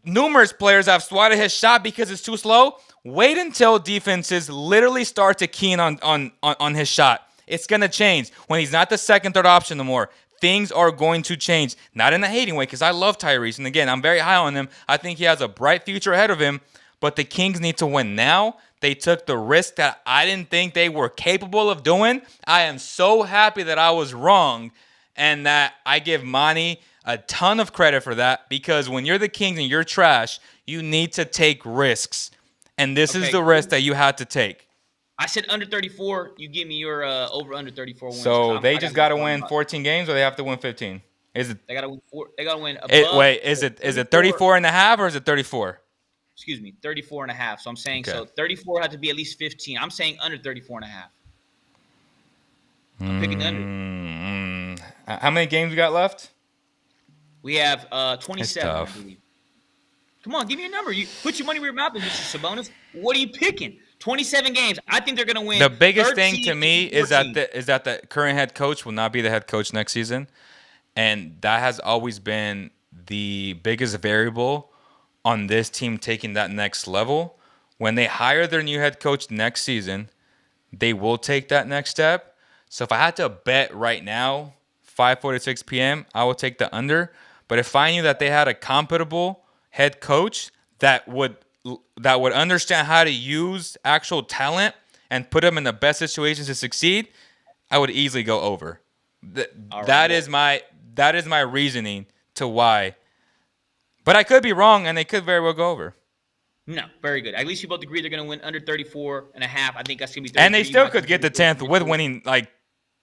[SPEAKER 1] numerous players have swatted his shot because it's too slow. Wait until defenses literally start to key in on his shot. It's going to change. When he's not the second, third option no more, things are going to change. Not in a hating way, because I love Tyrese. And again, I'm very high on him. I think he has a bright future ahead of him. But the Kings need to win now. They took the risk that I didn't think they were capable of doing. I am so happy that I was wrong, and that I give Monty a ton of credit for that, because when you're the Kings and you're trash, you need to take risks. And this is the risk that you had to take.
[SPEAKER 2] I said under 34. You give me your over under 34 wins.
[SPEAKER 1] So they just got to win 14 games, or they have to win 15? Is it?
[SPEAKER 2] They got to win 4. They got to win above.
[SPEAKER 1] Wait, is it 34 and a half, or is it 34?
[SPEAKER 2] Excuse me, 34 and a half. So I'm saying so 34 had to be at least 15. I'm saying under 34 and a half. I'm picking under.
[SPEAKER 1] How many games we got left?
[SPEAKER 2] We have 27, I
[SPEAKER 1] tough.
[SPEAKER 2] believe. Come on, give me a number. You put your money where your mouth is, Mr. Sabonis. What are you picking? 27 games. I think they're going to win.
[SPEAKER 1] The biggest thing to me is that the current head coach will not be the head coach next season, and that has always been the biggest variable on this team taking that next level. When they hire their new head coach next season, they will take that next step. So if I had to bet right now, 5:46 p.m., I would take the under. But if I knew that they had a compatible head coach that would understand how to use actual talent and put them in the best situations to succeed, I would easily go over. That is my reasoning to why. But I could be wrong, and they could very well go over.
[SPEAKER 2] No, very good. At least you both agree they're going to win under 34 and a half. I think that's going to be 33.
[SPEAKER 1] And they still could get the 10th with winning like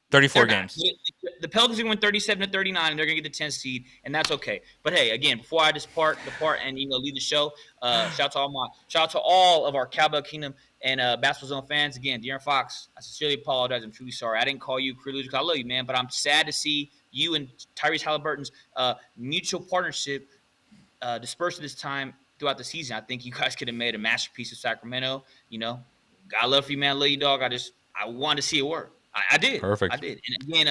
[SPEAKER 1] 34
[SPEAKER 2] They're
[SPEAKER 1] games.
[SPEAKER 2] not. The Pelicans are going to win 37 to 39, and they're going to get the 10th seed, and that's okay. But hey, again, before I depart and leave the show, shout out to all of our Cowbell Kingdom and Basketball Zone fans. Again, De'Aaron Fox, I sincerely apologize. I'm truly sorry. I didn't call you career loser because I love you, man. But I'm sad to see you and Tyrese Haliburton's mutual partnership dispersed at this time throughout the season. I think you guys could have made a masterpiece of Sacramento. God love you, man. Love you, dog. I wanted to see it work. I did.
[SPEAKER 1] Perfect.
[SPEAKER 2] I did. And again,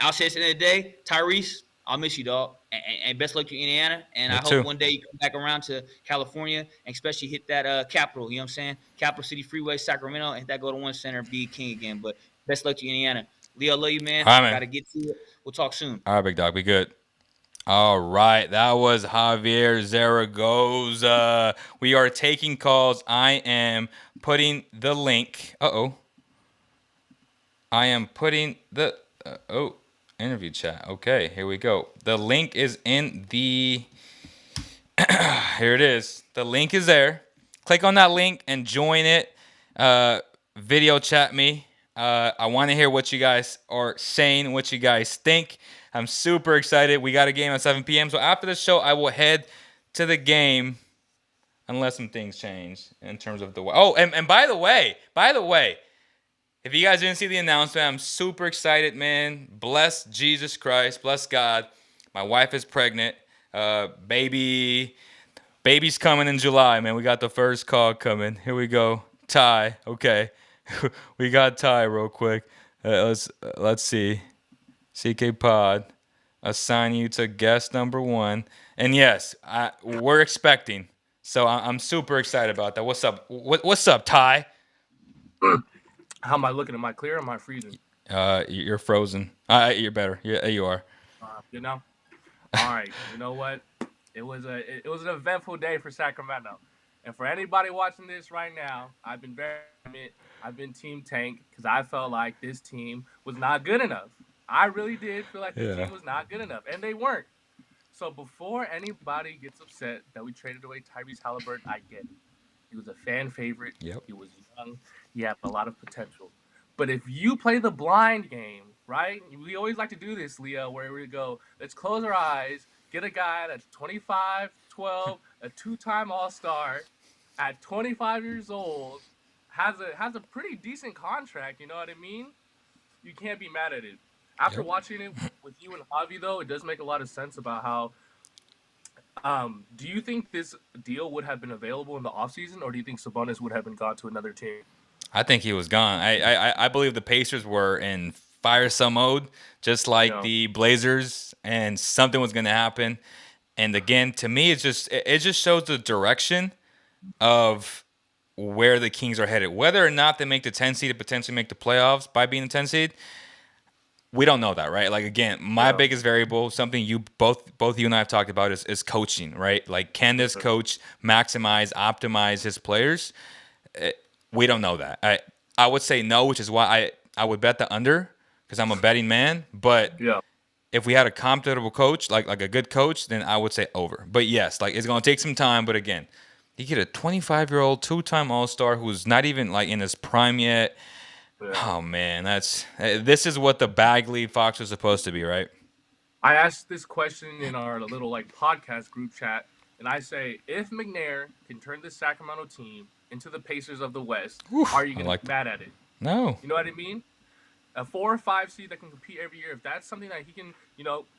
[SPEAKER 2] I'll say at the end of the day, Tyrese, I'll miss you, dog. And best luck to Indiana. And
[SPEAKER 1] Me
[SPEAKER 2] I hope
[SPEAKER 1] too.
[SPEAKER 2] one day you come back around to California and especially hit that Capital, you know what I'm saying? Capital City Freeway, Sacramento, and hit that Go to One Center and be king again. But best luck to Indiana. Leo, love you, man.
[SPEAKER 1] All right, man.
[SPEAKER 2] Got to get to it. We'll talk soon.
[SPEAKER 1] All right, big dog. Be good. All right. That was Javier Zaragoza. We are taking calls. I am putting the link. I am putting the interview chat. Okay, here we go. The link is in the here it is. The link is there. Click on that link and join it. Video chat me. I want to hear what you guys are saying, what you guys think. I'm super excited. We got a game at 7 p.m. So after the show, I will head to the game unless some things change in terms of the way. Oh, and by the way, if you guys didn't see the announcement, I'm super excited, man. Bless Jesus Christ. Bless God. My wife is pregnant. Baby's coming in July, man. We got the first call coming. Here we go. Ty. Okay. We got Ty real quick. Let's see. CK Pod. Assign you to guest number 1. And yes, we're expecting. So I'm super excited about that. What's up? What's up, Ty?
[SPEAKER 4] How am I looking? Am I clear or am I freezing?
[SPEAKER 1] You're frozen. You're better. Yeah, you are.
[SPEAKER 4] All right. You know what? It was an eventful day for Sacramento, and for anybody watching this right now, I've been Team Tank because I felt like this team was not good enough. I really did feel like the team was not good enough, and they weren't. So before anybody gets upset that we traded away Tyrese Hailburton, I get it. He was a fan favorite.
[SPEAKER 1] Yep.
[SPEAKER 4] He was young. He had a lot of potential. But if you play the blind game, right? We always like to do this, Leo, where we go, let's close our eyes, get a guy that's 25, 12, a 2-time All-Star, at 25 years old, has a pretty decent contract, you know what I mean? You can't be mad at it. After watching it with you and Javi, though, it does make a lot of sense about how do you think this deal would have been available in the offseason, or do you think Sabonis would have been gone to another team?
[SPEAKER 1] I think he was gone. I believe the Pacers were in fire sale mode, just like the Blazers, and something was going to happen. And again, to me, it just shows the direction of where the Kings are headed. Whether or not they make the 10 seed to potentially make the playoffs by being the 10 seed, we don't know that, right? Like, again, my biggest variable, something you both you and I have talked about is coaching, right? Like, can this coach optimize his players? We don't know that. I would say no, which is why I would bet the under because I'm a betting man. But if we had a compatible coach, like a good coach, then I would say over. But yes, like it's going to take some time. But again, you get a 25-year-old 2-time All-Star who's not even like in his prime yet. Oh man, this is what the Bagley Fox was supposed to be, right?
[SPEAKER 4] I asked this question in our little podcast group chat, and I say, if McNair can turn this Sacramento team into the Pacers of the West, are you going to be mad at it?
[SPEAKER 1] No.
[SPEAKER 4] You know what I mean? A 4 or 5 seed that can compete every year. If that's something that he can,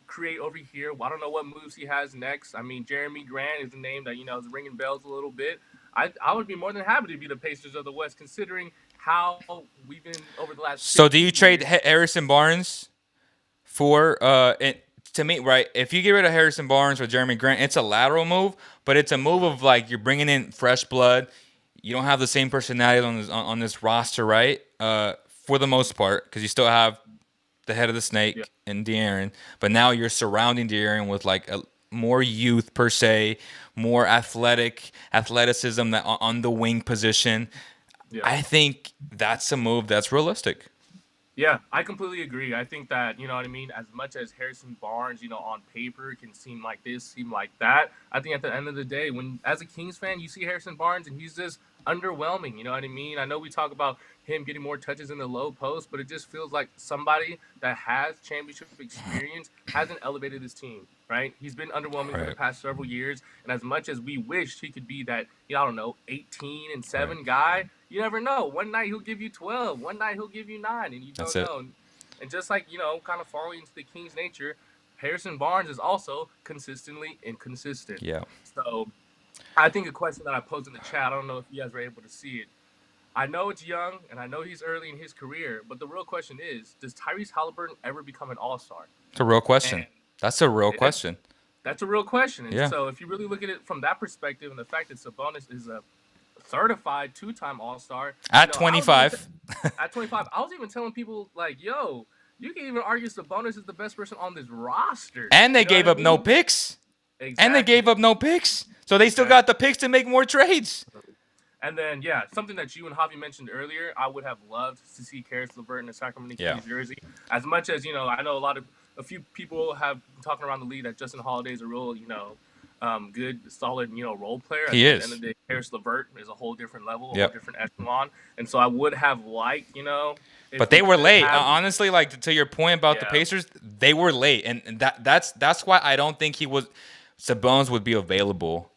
[SPEAKER 4] create over here, I don't know what moves he has next. I mean, Jeremy Grant is a name that is ringing bells a little bit. I would be more than happy to be the Pacers of the West, considering how we've been over the last.
[SPEAKER 1] So do you trade Harrison Barnes for to me, right? If you get rid of Harrison Barnes or Jeremy Grant, it's a lateral move, but it's a move of like you're bringing in fresh blood. You don't have the same personality on this roster, right? For the most part, because you still have the head of the snake and De'Aaron, but now you're surrounding De'Aaron with like more youth per se, more athleticism on the wing position. I think that's a move that's realistic.
[SPEAKER 4] Yeah, I completely agree. I think that, you know what I mean, as much as Harrison Barnes, on paper can seem like this, seem like that, I think at the end of the day, when as a Kings fan, you see Harrison Barnes and he's just underwhelming, you know what I mean? I know we talk about him getting more touches in the low post, but it just feels like somebody that has championship experience hasn't elevated his team, right? He's been underwhelming for the
[SPEAKER 1] Right.
[SPEAKER 4] past several years, and as much as we wish he could be that, I don't know, 18 and 7
[SPEAKER 1] Right.
[SPEAKER 4] guy, you never know. One night he'll give you 12. One night he'll give you 9, and you
[SPEAKER 1] That's
[SPEAKER 4] don't
[SPEAKER 1] it.
[SPEAKER 4] know. And just like, kind of following into the Kings' nature, Harrison Barnes is also consistently inconsistent.
[SPEAKER 1] Yeah.
[SPEAKER 4] So I think a question that I posed in the chat, I don't know if you guys were able to see it. I know it's young, and I know he's early in his career, but the real question is, does Tyrese Haliburton ever become an all-star?
[SPEAKER 1] It's a real question.
[SPEAKER 4] And
[SPEAKER 1] That's a real
[SPEAKER 4] it-
[SPEAKER 1] question.
[SPEAKER 4] That's a real question. And
[SPEAKER 1] Yeah.
[SPEAKER 4] so if you really look at it from that perspective and the fact that Sabonis is a certified two-time all-star.
[SPEAKER 1] At 25.
[SPEAKER 4] At 25, I was even telling people, like, yo, you can even argue Sabonis is the best person on this roster.
[SPEAKER 1] And they
[SPEAKER 4] You know
[SPEAKER 1] gave
[SPEAKER 4] what
[SPEAKER 1] up
[SPEAKER 4] I
[SPEAKER 1] no
[SPEAKER 4] mean?
[SPEAKER 1] picks.
[SPEAKER 4] Exactly.
[SPEAKER 1] And they gave up no picks. So they still got the picks to make more trades.
[SPEAKER 4] And then, yeah, something that you and Javi mentioned earlier, I would have loved to see Karis LeVert in a Sacramento Kings jersey. As much as, I know a few people have been talking around the league that Justin Holiday is a real, good, solid, role player.
[SPEAKER 1] He
[SPEAKER 4] At
[SPEAKER 1] is.
[SPEAKER 4] the end of the day, Karis LeVert is a whole different level, a
[SPEAKER 1] Yep.
[SPEAKER 4] whole different echelon. And so I would have liked, if
[SPEAKER 1] But they
[SPEAKER 4] we
[SPEAKER 1] were
[SPEAKER 4] could
[SPEAKER 1] late.
[SPEAKER 4] have-
[SPEAKER 1] Honestly, like to your point about the
[SPEAKER 4] Yeah.
[SPEAKER 1] Pacers, they were late, and that's why I don't think Sabonis would be available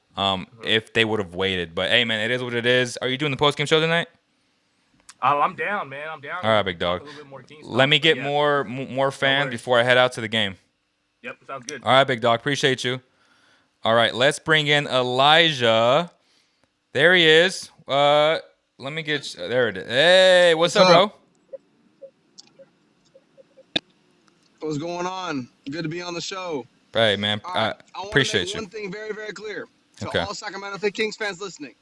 [SPEAKER 1] if they would have waited. But hey, man, it is what it is. Are you doing the post game show tonight?
[SPEAKER 4] I'm down, man. I'm down.
[SPEAKER 1] All right, big dog.
[SPEAKER 4] A little bit more Kings
[SPEAKER 1] Let
[SPEAKER 4] talk,
[SPEAKER 1] me
[SPEAKER 4] but
[SPEAKER 1] get
[SPEAKER 4] yeah.
[SPEAKER 1] more fans
[SPEAKER 4] worries.
[SPEAKER 1] before I head out to the game.
[SPEAKER 4] Yep, sounds good.
[SPEAKER 1] All right, big dog. Appreciate you. All right, let's bring in Elijah. There he is. Let me get there it is. Hey, what's up, bro?
[SPEAKER 5] What's going on? Good to be on the show.
[SPEAKER 1] Hey, man.
[SPEAKER 5] All right, I want to
[SPEAKER 1] Appreciate
[SPEAKER 5] make
[SPEAKER 1] you.
[SPEAKER 5] one thing very, very clear to
[SPEAKER 1] Okay.
[SPEAKER 5] all Sacramento Kings fans listening.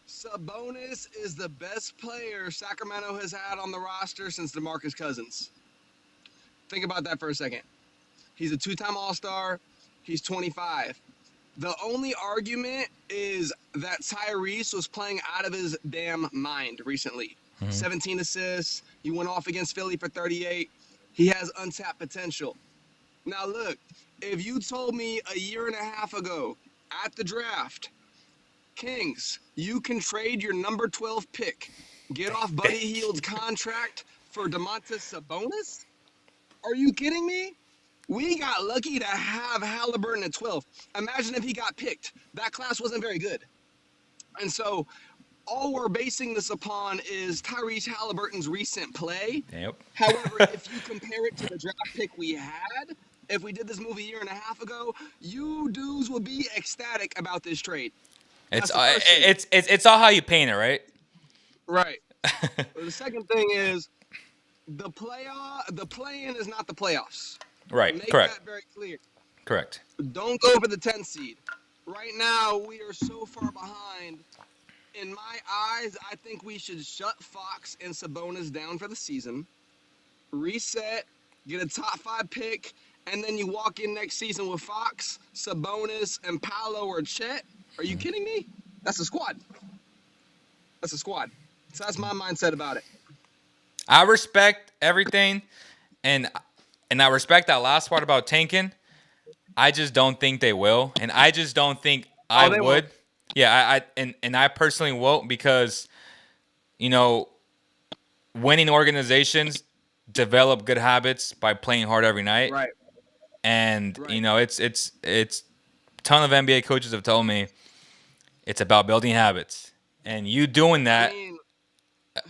[SPEAKER 5] Sabonis is the best player Sacramento has had on the roster since DeMarcus Cousins. Think about that for a second. He's a two-time All-Star. He's 25. The only argument is that Tyrese was playing out of his damn mind recently. 17 assists. He went off against Philly for 38. He has untapped potential. Now, look, if you told me a year and a half ago at the draft, Kings, you can trade your number 12 pick, get off Buddy Hield's contract for Domantas Sabonis? Are you kidding me? We got lucky to have Halliburton at 12. Imagine if he got picked. That class wasn't very good. And so all we're basing this upon is Tyrese Halliburton's recent play.
[SPEAKER 1] Yep.
[SPEAKER 5] However, if you compare it to the draft pick we had, if we did this move a year and a half ago, you dudes would be ecstatic about this trade.
[SPEAKER 1] It's
[SPEAKER 5] That's the first thing.
[SPEAKER 1] it's all how you paint it, right?
[SPEAKER 5] Right. The second thing is the play-in is not the playoffs.
[SPEAKER 1] Right.
[SPEAKER 5] Make
[SPEAKER 1] Correct.
[SPEAKER 5] that very clear.
[SPEAKER 1] Correct.
[SPEAKER 5] Don't go for the 10th seed. Right now, we are so far behind. In my eyes, I think we should shut Fox and Sabonis down for the season, reset, get a top 5 pick, and then you walk in next season with Fox, Sabonis, and Paolo or Chet. Are you kidding me? That's a squad. That's a squad. So that's my mindset about it.
[SPEAKER 1] I respect everything, and I respect that last part about tanking. I just don't think they will, and I just don't think I
[SPEAKER 5] they
[SPEAKER 1] would.
[SPEAKER 5] will.
[SPEAKER 1] Yeah, and I personally won't because, winning organizations develop good habits by playing hard every night.
[SPEAKER 5] Right.
[SPEAKER 1] And
[SPEAKER 5] Right.
[SPEAKER 1] it's ton of NBA coaches have told me it's about building habits, and you doing that,
[SPEAKER 5] I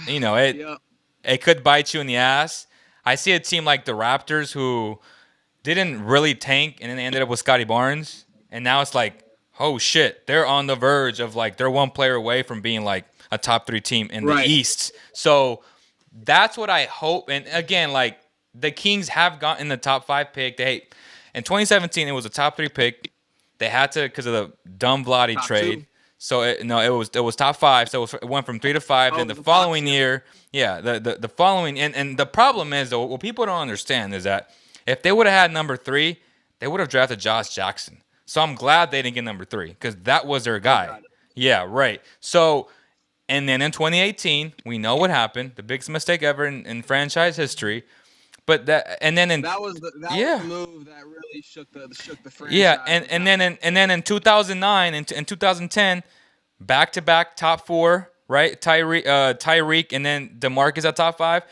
[SPEAKER 5] mean,
[SPEAKER 1] it
[SPEAKER 5] yeah.
[SPEAKER 1] it could bite you in the ass. I see a team like the Raptors who didn't really tank and then they ended up with Scotty Barnes, and now it's like, oh shit, they're on the verge of like they're one player away from being like a top 3 team in the
[SPEAKER 5] Right.
[SPEAKER 1] East. So that's what I hope. And again, like the Kings have gotten the top 5 pick. In 2017 it was a top 3 pick. They had to because of the dumb Vlade
[SPEAKER 5] Top
[SPEAKER 1] trade.
[SPEAKER 5] 2.
[SPEAKER 1] So it was top 5. So it went from 3 to 5. Then the
[SPEAKER 5] the
[SPEAKER 1] following
[SPEAKER 5] top
[SPEAKER 1] year, the following and the problem is though, what people don't understand is that if they would have had number 3, they would have drafted Josh Jackson. So I'm glad they didn't get number 3 because that was their guy.
[SPEAKER 5] got it.
[SPEAKER 1] Yeah, right. So, And then in 2018, we know what happened, the biggest mistake ever in franchise history. But that, and then in
[SPEAKER 5] That was the move that really shook the franchise.
[SPEAKER 1] yeah, and then in 2009 and in 2010, back-to-back top 4, right? Tyreek, and then DeMarcus at top 5.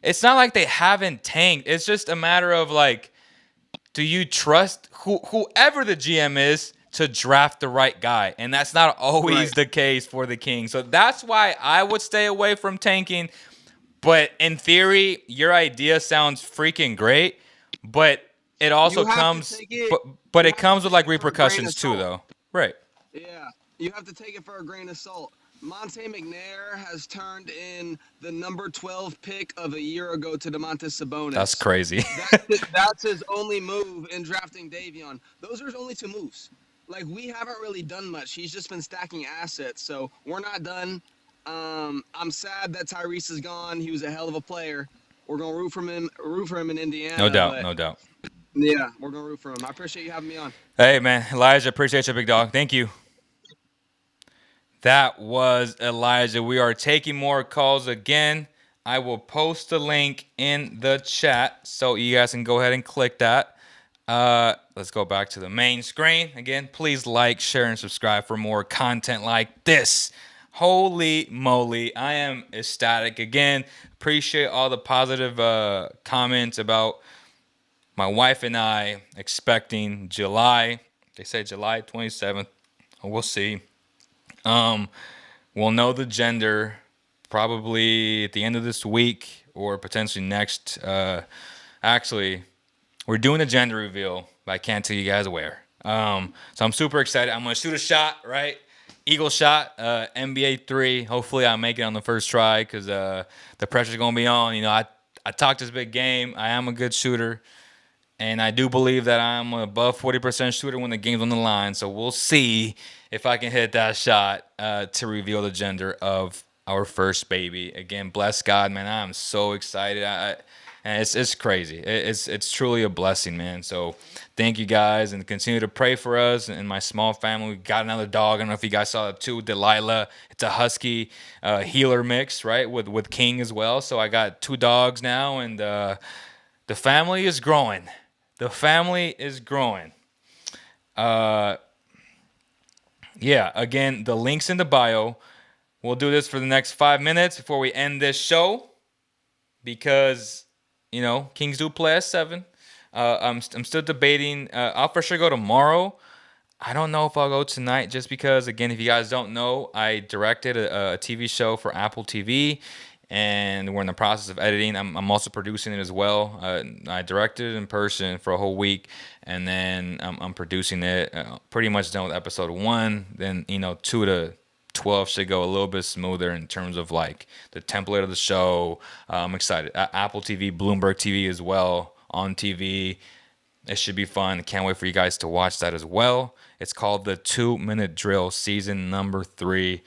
[SPEAKER 1] It's not like they haven't tanked. It's just a matter of like, do you trust whoever the GM is to draft the right guy? And that's not always the case for the Kings. So that's why I would stay away from tanking. But in theory, your idea sounds freaking great. But it also comes, but it comes with like repercussions too, though. Right.
[SPEAKER 5] Yeah, you have to take it for a grain of salt. Monte McNair has turned in the number 12 pick of a year ago to Domantas Sabonis.
[SPEAKER 1] That's crazy.
[SPEAKER 5] That's his only move in drafting Davion. Those are his only 2 moves. Like, we haven't really done much. He's just been stacking assets, so we're not done. I'm sad that Tyrese is gone. He was a hell of a player. We're gonna root for him in Indiana.
[SPEAKER 1] No doubt.
[SPEAKER 5] Yeah, we're gonna root for him. I appreciate you having me on.
[SPEAKER 1] Hey man, Elijah, appreciate you, big dog. Thank you. That was Elijah. We are taking more calls again. I will post the link in the chat so you guys can go ahead and click that. Let's go back to the main screen. Again, please like, share, and subscribe for more content like this. Holy moly, I am ecstatic. Again, appreciate all the positive comments about my wife and I expecting July. They say July 27th. We'll see. We'll know the gender probably at the end of this week or potentially next. Actually, we're doing a gender reveal, but I can't tell you guys where. So I'm super excited. I'm going to shoot a shot, right? Eagle shot, NBA 3. Hopefully I make it on the first try because the pressure's going to be on. You know, I talked this big game. I am a good shooter. And I do believe that I'm above 40% shooter when the game's on the line. So we'll see if I can hit that shot to reveal the gender of our first baby. Again, bless God, man. I'm so excited. And it's crazy. It's truly a blessing, man. So thank you guys, and continue to pray for us and my small family. We got another dog. I don't know if you guys saw that too, Delilah. It's a husky healer mix, right, with King as well. So I got 2 dogs now, and the family is growing. The family is growing. Yeah, again, the link's in the bio. We'll do this for the next 5 minutes before we end this show because, you know, Kings do play at 7. I'm still debating. I'll for sure go tomorrow. I don't know if I'll go tonight just because, again, if you guys don't know, I directed a TV show for Apple TV. And we're in the process of editing. I'm also producing it as well. I directed it in person for a whole week, and then I'm producing it. Pretty much done with episode 1. Then 2 to 12 should go a little bit smoother in terms of like the template of the show. I'm excited. Apple TV, Bloomberg TV as well on TV. It should be fun. Can't wait for you guys to watch that as well. It's called the 2-Minute Drill, season number 3.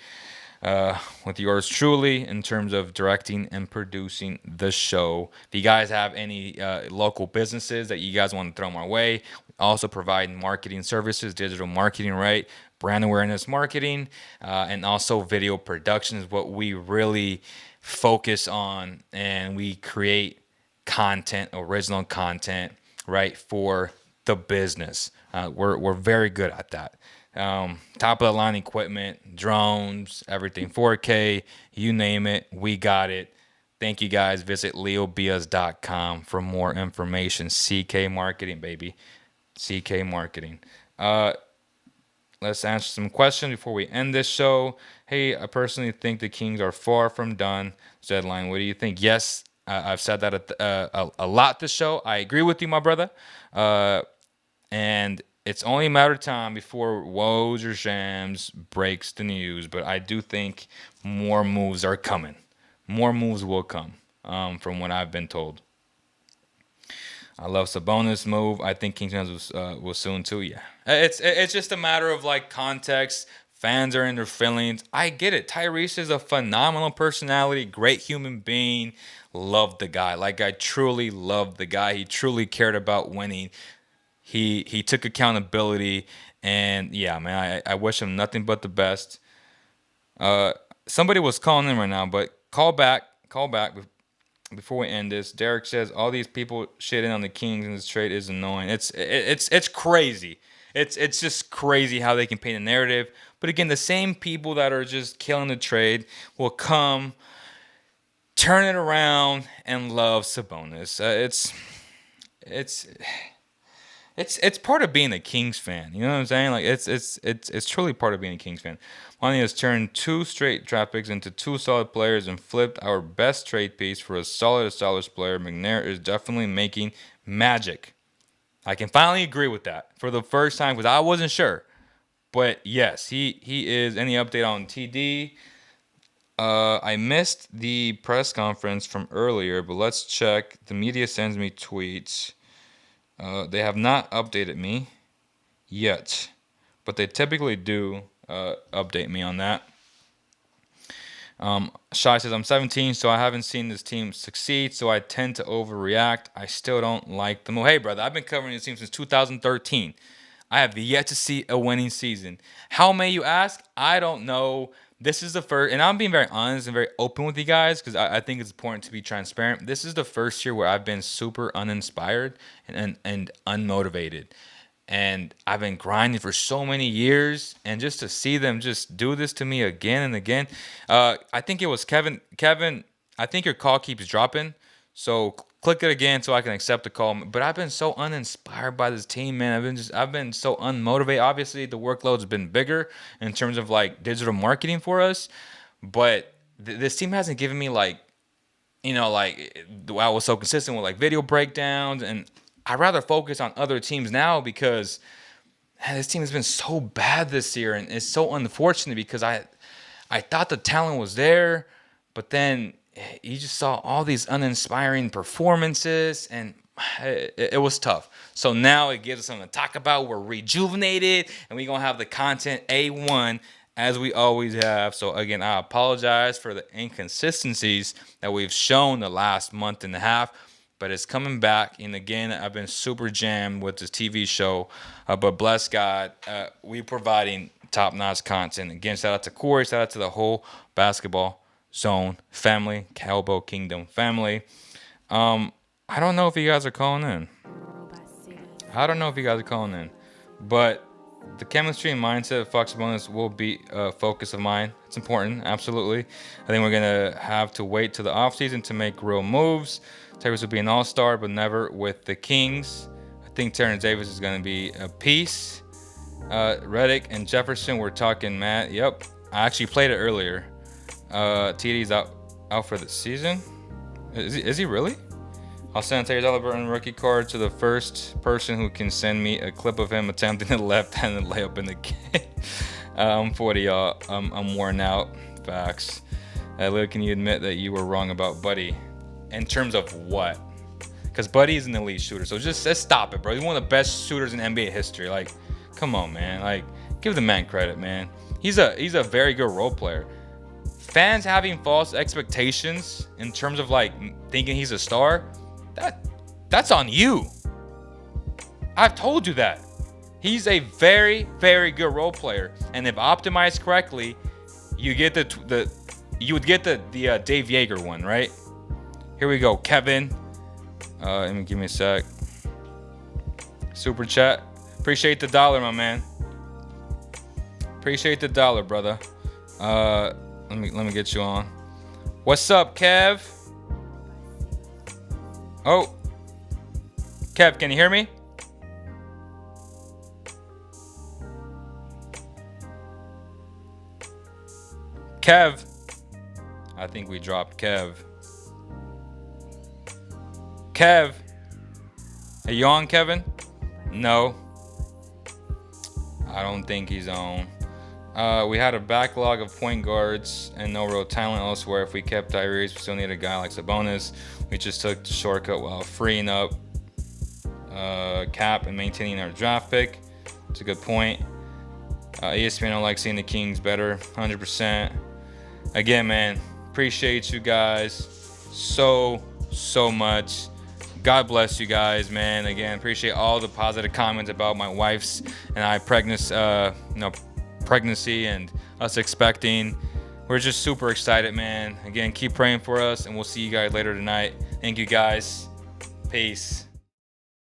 [SPEAKER 1] With yours truly in terms of directing and producing the show. If you guys have any local businesses that you guys want to throw my way, we also provide marketing services, digital marketing, right? Brand awareness marketing, and also video production is what we really focus on, and we create content, original content, right, for the business. We're very good at that. Top of the line equipment, drones, everything, 4K, you name it, we got it. Thank you guys. Visit leobias.com for more information. CK Marketing, baby. CK Marketing. Let's answer some questions before we end this show. Hey, I personally think the Kings are far from done. Deadline, what do you think? Yes, I've said that a lot this show. I agree with you, my brother. And it's only a matter of time before Woj or Shams breaks the news, but I do think more moves are coming. More moves will come, from what I've been told. I love Sabonis move. I think Kings fans will soon too. Yeah, it's just a matter of like context. Fans are in their feelings. I get it. Tyrese is a phenomenal personality, great human being. Love the guy. Like, I truly love the guy. He truly cared about winning. He took accountability, and yeah, man, I wish him nothing but the best. somebody was calling in right now, but call back before we end this. Derek says all these people shitting on the Kings in this trade is annoying. It's crazy. It's just crazy how they can paint a narrative. But again, the same people that are just killing the trade will come, turn it around, and love Sabonis. It's part of being a Kings fan. You know what I'm saying? Like it's truly part of being a Kings fan. Money has turned 2 straight draft picks into 2 solid players and flipped our best trade piece for a solid established player. McNair is definitely making magic. I can finally agree with that for the first time because I wasn't sure. But yes, he is. Any update on TD? I missed the press conference from earlier, but let's check. The media sends me tweets. They have not updated me yet, but they typically do update me on that. Shai says, I'm 17, so I haven't seen this team succeed, so I tend to overreact. I still don't like them. Well, hey, brother, I've been covering this team since 2013. I have yet to see a winning season. How may you ask? I don't know. This is the first, and I'm being very honest and very open with you guys because I think it's important to be transparent. This is the first year where I've been super uninspired and unmotivated. And I've been grinding for so many years, and just to see them just do this to me again and again. I think it was Kevin. Kevin, I think your call keeps dropping, so click it again so I can accept the call. But I've been so uninspired by this team, man. I've been so unmotivated. Obviously, the workload's been bigger in terms of like digital marketing for us, but this team hasn't given me like, like I was so consistent with like video breakdowns, and I'd rather focus on other teams now because this team has been so bad this year, and it's so unfortunate because I thought the talent was there, but then you just saw all these uninspiring performances, and it was tough. So now it gives us something to talk about. We're rejuvenated, and we're going to have the content A1 as we always have. So again, I apologize for the inconsistencies that we've shown the last month and a half, but it's coming back. And again, I've been super jammed with this TV show, but bless God, we're providing top-notch content. Again, shout out to Corey, shout out to the whole Basketball Zone family, Cowboy Kingdom family. I don't know if you guys are calling in. But the chemistry and mindset of Fox Sabonis will be a focus of mine. It's important, absolutely. I think we're going to have to wait till the offseason to make real moves. Tyrese will be an all-star, but never with the Kings. I think Terrence Davis is going to be a piece. Redick and Jefferson, we're talking Matt. Yep, I actually played it earlier. TD's out for the season. Is he really? I'll send Tyrese Hailburton rookie card to the first person who can send me a clip of him attempting a left-handed layup in the game. I'm 40, y'all. I'm worn out. Facts. Lil, can you admit that you were wrong about Buddy? In terms of what? Because Buddy is an elite shooter. So just stop it, bro. He's one of the best shooters in NBA history. Like, come on, man. Like, give the man credit, man. He's a very good role player. Fans having false expectations in terms of like thinking he's a star, that's on you. I've told you that. He's a very, very good role player, and if optimized correctly, you get you would get the Dave Yeager one, right? Here we go, Kevin. Give me a sec. Super chat. Appreciate the $1, my man. Appreciate the $1, brother. Let me get you on. What's up, Kev? Oh, Kev, can you hear me? Kev, I think we dropped Kev. Kev, are you on, Kevin? No, I don't think he's on. We had a backlog of point guards and no real talent elsewhere. If we kept Tyrese, we still need a guy like Sabonis. We just took the shortcut while freeing up cap and maintaining our draft pick. It's a good point. ESPN don't like seeing the Kings better, 100%. Again, man, appreciate you guys so much. God bless you guys, man. Again, appreciate all the positive comments about my wife's and I pregnancy and us expecting. we're just super excited, man. Again, keep praying for us, and we'll see you guys later tonight. Thank you, guys. Peace.